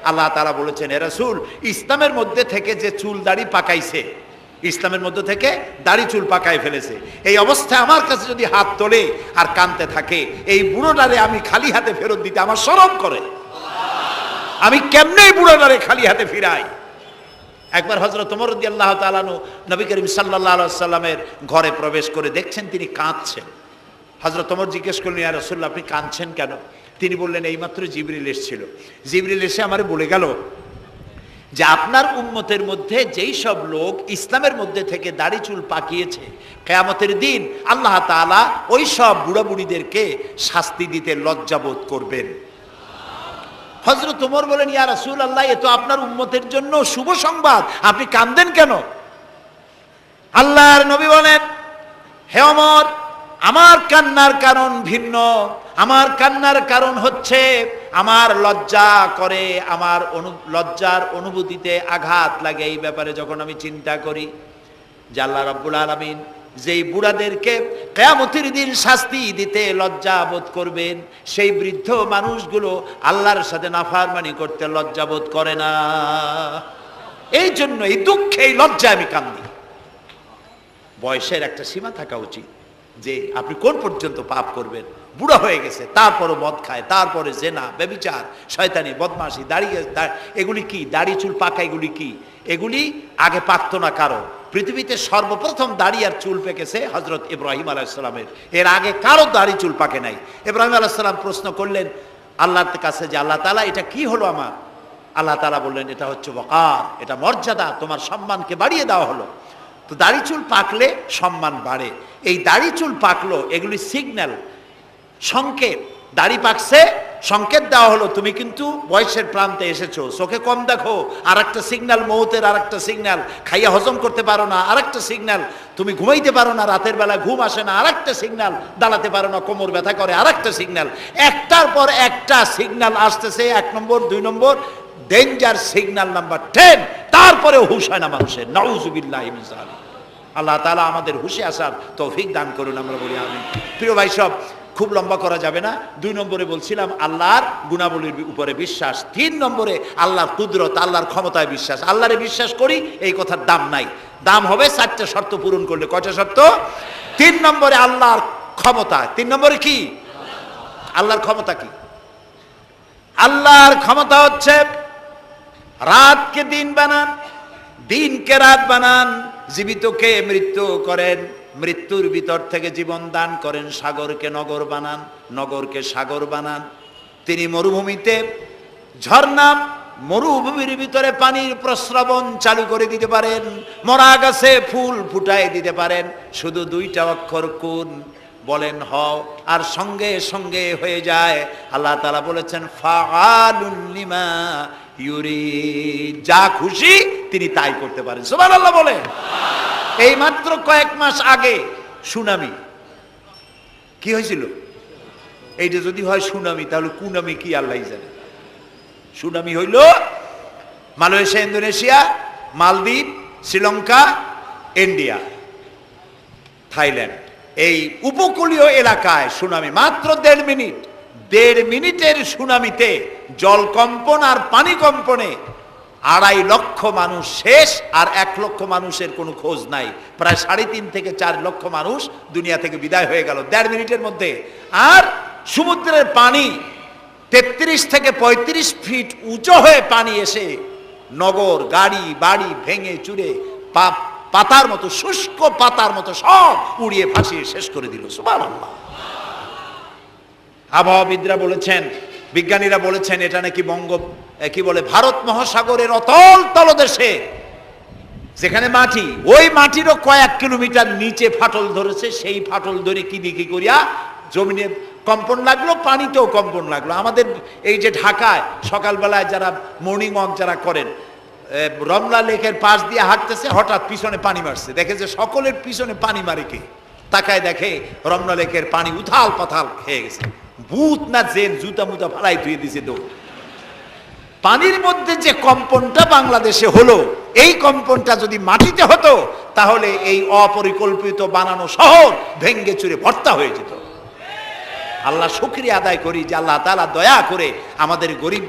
আল্লাহ তাআলা বলেছেন, হে রাসূল, ইসলামের মধ্যে থেকে যে চুল দাড়ি পাকাইছে, ইসলামের মধ্যে থেকে দাড়ি চুল পাকায় ফেলেছে, এই অবস্থায় আমার কাছে যদি হাত তোলে আর কাঁদতে থাকে, এই বুড়োটারে আমি খালি হাতে ফেরত দিতে আমার শরম করে। আমি কেমনে বুড়োটারে খালি হাতে ফিরাই? একবার হযরত ওমর রাদিয়াল্লাহু তাআলা আনহু নবী করিম সাল্লাল্লাহু আলাইহি ওয়াসাল্লামের ঘরে প্রবেশ করে দেখছেন তিনি কাঁদছেন। হযরত ওমর জিজ্ঞেস করলেন, ইয়া রাসূলুল্লাহ, আপনি কাঁদছেন কেন? তিনি বললেন, এইমাত্র জিবরিল এসেছিল, জিবরিল এসে আমারে বলে গেল যে আপনার উম্মতের মধ্যে যেই সব লোক ইসলামের মধ্যে থেকে দাড়ি চুল পাকিয়েছে, কিয়ামতের দিন আল্লাহ তাআলা ওই সব বুড়া বুড়িদেরকে শাস্তি দিতে লজ্জাবোধ করবেন। হযরত ওমর বলেন, ইয়া রাসূলুল্লাহ, এ তো আপনার উম্মতের জন্য শুভ সংবাদ, আপনি কাঁদেন কেন? আল্লাহর নবী বলেন, হে ওমর, আমার কান্নার কারণ ভিন্ন। আমার কান্নার কারণ হচ্ছে আমার লজ্জা করে, আমার লজ্জার অনুভূতিতে আঘাত লাগে এই ব্যাপারে যখন আমি চিন্তা করি যে আল্লাহ রাব্বুল আলামিন যেই বুড়াদেরকে কিয়ামতের দিন শাস্তি দিতে লজ্জা বোধ করবেন, সেই বৃদ্ধ মানুষগুলো আল্লাহর সাথে নাফরমানি করতে লজ্জা বোধ করে না। এই জন্য এই দুঃখে, এই লজ্জায় আমি কান্দি। বয়সের একটা সীমা থাকা উচিত যে আপনি কোন পর্যন্ত পাপ করবেন। বুড়া হয়ে গেছে, তারপরও মদ খায়, তারপরে জেনা, ব্যভিচার, শয়তানি, বদমাশি, এগুলি কি? দাড়ি চুল পাকা এগুলি কি? এগুলি আগে পাকতো না কারো। পৃথিবীতে সর্বপ্রথম দাড়ি আর চুল পেকেছে হযরত ইব্রাহিম আলাইহিস সালামের। এর আগে কারো দাড়ি চুল পাকে নাই। ইব্রাহিম আলাইহিস সালাম প্রশ্ন করলেন আল্লাহর কাছে যে আল্লাহ তাআলা, এটা কি হলো আমার? আল্লাহ তাআলা বললেন, এটা হচ্ছে ওয়াকার, এটা মর্যাদা, তোমার সম্মানকে বাড়িয়ে দেওয়া হলো। তো দাড়ি চুল পাকলে সম্মান বাড়ে। এই দাড়ি চুল পাকলো, এগুলি সিগন্যাল, সংকেত। দাড়ি পাকছে, সংকেত দেওয়া হলো তুমি কিন্তু বয়সের প্রান্তে এসেছো। চোখে কম দেখো, আর একটা সিগন্যাল, মৌতের আর একটা সিগন্যাল। খাইয়া হজম করতে পারো না, আর একটা সিগন্যাল। তুমি ঘুমাইতে পারো না, রাতের বেলা ঘুম আসে না, আর একটা সিগন্যাল। দাঁড়াতে পারো না, কোমর ব্যথা করে, আর একটা সিগন্যাল। একটার পর একটা সিগন্যাল আসতেছে, 1 নম্বর, 2 নম্বর, ডেঞ্জার সিগন্যাল নাম্বার 10। তারপরেও হুঁশ হয় না মানুষের। নাউযুবিল্লাহি মিন যালিক। আল্লাহ তাআলা আমাদের হুঁশে আসার তৌফিক দান করুন, আমরা বলি আমিন। প্রিয় ভাই সব, খুব লম্বা করা যাবে না। 2 নম্বরে বলছিলাম আল্লাহর গুণাবলীর উপরে বিশ্বাস। 3 নম্বরে আল্লাহর কুদরত, আল্লাহর ক্ষমতায় বিশ্বাস। আল্লাহরে বিশ্বাস করি, এই কথার দাম নাই। দাম হবে 4টা শর্ত পূরণ করলে। কয়টা শর্ত? 3 নম্বরে আল্লাহর ক্ষমতা। 3 নম্বরে কি? আল্লাহর ক্ষমতা কি? আল্লাহর ক্ষমতা হচ্ছে রাতকে দিন বানান, দিনকে রাত বানান, জীবিতকে মৃত্যু করেন, মৃত্যুর ভিতর থেকে জীবন দান করেন, সাগরকে নগর বানান, নগরকে সাগর বানান। তিনি মরুভূমিতে ঝর্ণা, মরুভূমির ভিতরে পানির প্রস্রবণ চালু করে দিতে পারেন, মরা গাছে ফুল ফুটায় দিতে পারেন। শুধু 2টা অক্ষর কুন বলেন হও, আর সঙ্গে সঙ্গে হয়ে যায়। আল্লাহ তাআলা বলেছেন ফাআলুন লিমা ইউরিদ, যা খুশি তিনি তাই করতে পারেন। সুবহানাল্লাহ বলে। এই মাত্র কয়েক মাস আগে সুনামি কি হয়েছিল? এইটা যদি হয় সুনামি, তাহলে কুনামি কি আল্লাহ জানে। সুনামি হইল মালয়েশিয়া, ইন্দোনেশিয়া, মালদ্বীপ, শ্রীলঙ্কা, ইন্ডিয়া, থাইল্যান্ড, এই উপকূলীয় এলাকায় সুনামি। মাত্র 1.5 মিনিট, 1.5 মিনিটের সুনামিতে জলকম্পন আর পানি কম্পনে 2.5 লক্ষ মানুষ শেষ, আর 1 লক্ষ মানুষের কোনো খোঁজ নাই। প্রায় 3.5 থেকে 4 লক্ষ মানুষ দুনিয়া থেকে বিদায় হয়ে গেল 1.5 মিনিটের মধ্যে। আর সমুদ্রের পানি 33 থেকে 35 ফিট উঁচু হয়ে পানি এসে নগর, গাড়ি বাড়ি ভেঙে চুরে পাতার মতো, শুষ্ক পাতার মতো সব উড়িয়ে ভাসিয়ে শেষ করে দিল। সুবহানাল্লাহ। আবহাওয়াবিদরা বলেছেন, বিজ্ঞানীরা বলেছেন, এটা নাকি কি বলে, ভারত মহাসাগরের অতল তলদেশে যেখানে মাটি, ওই মাটিরও কয়েক কিলোমিটার নিচে ফাটল ধরেছে। সেই ফাটল ধরে কি দেখি করিয়া জমিনে কম্পন লাগলো, পানিতেও কম্পন লাগলো। আমাদের এই যে ঢাকায় সকালবেলায় যারা মর্নিং ওয়াক যারা করেন, রমনা লেকের পাশ দিয়ে হাঁটতেছে, হঠাৎ পিছনে পানি মারছে, দেখে যে সকলের পিছনে পানি মারে কে? তাকায় দেখে রমনা লেকের পানি উথাল পাথাল খেয়ে গেছে। ভূত না জেন জুতা মুতা ফালাই ধুয়ে দিছে দৌড়। পানির মধ্যে যে কম্পনটা বাংলাদেশে হলো, এই কম্পনটা যদি মাটিতে হতো, তাহলে এই অপরিকল্পিত বানানো শহর ভেঙ্গে চুরে ভর্তা হয়ে যেত। আল্লাহ শুকরিয়া আদায় করি যে আল্লাহ তাআলা দয়া করে আমাদের গরিব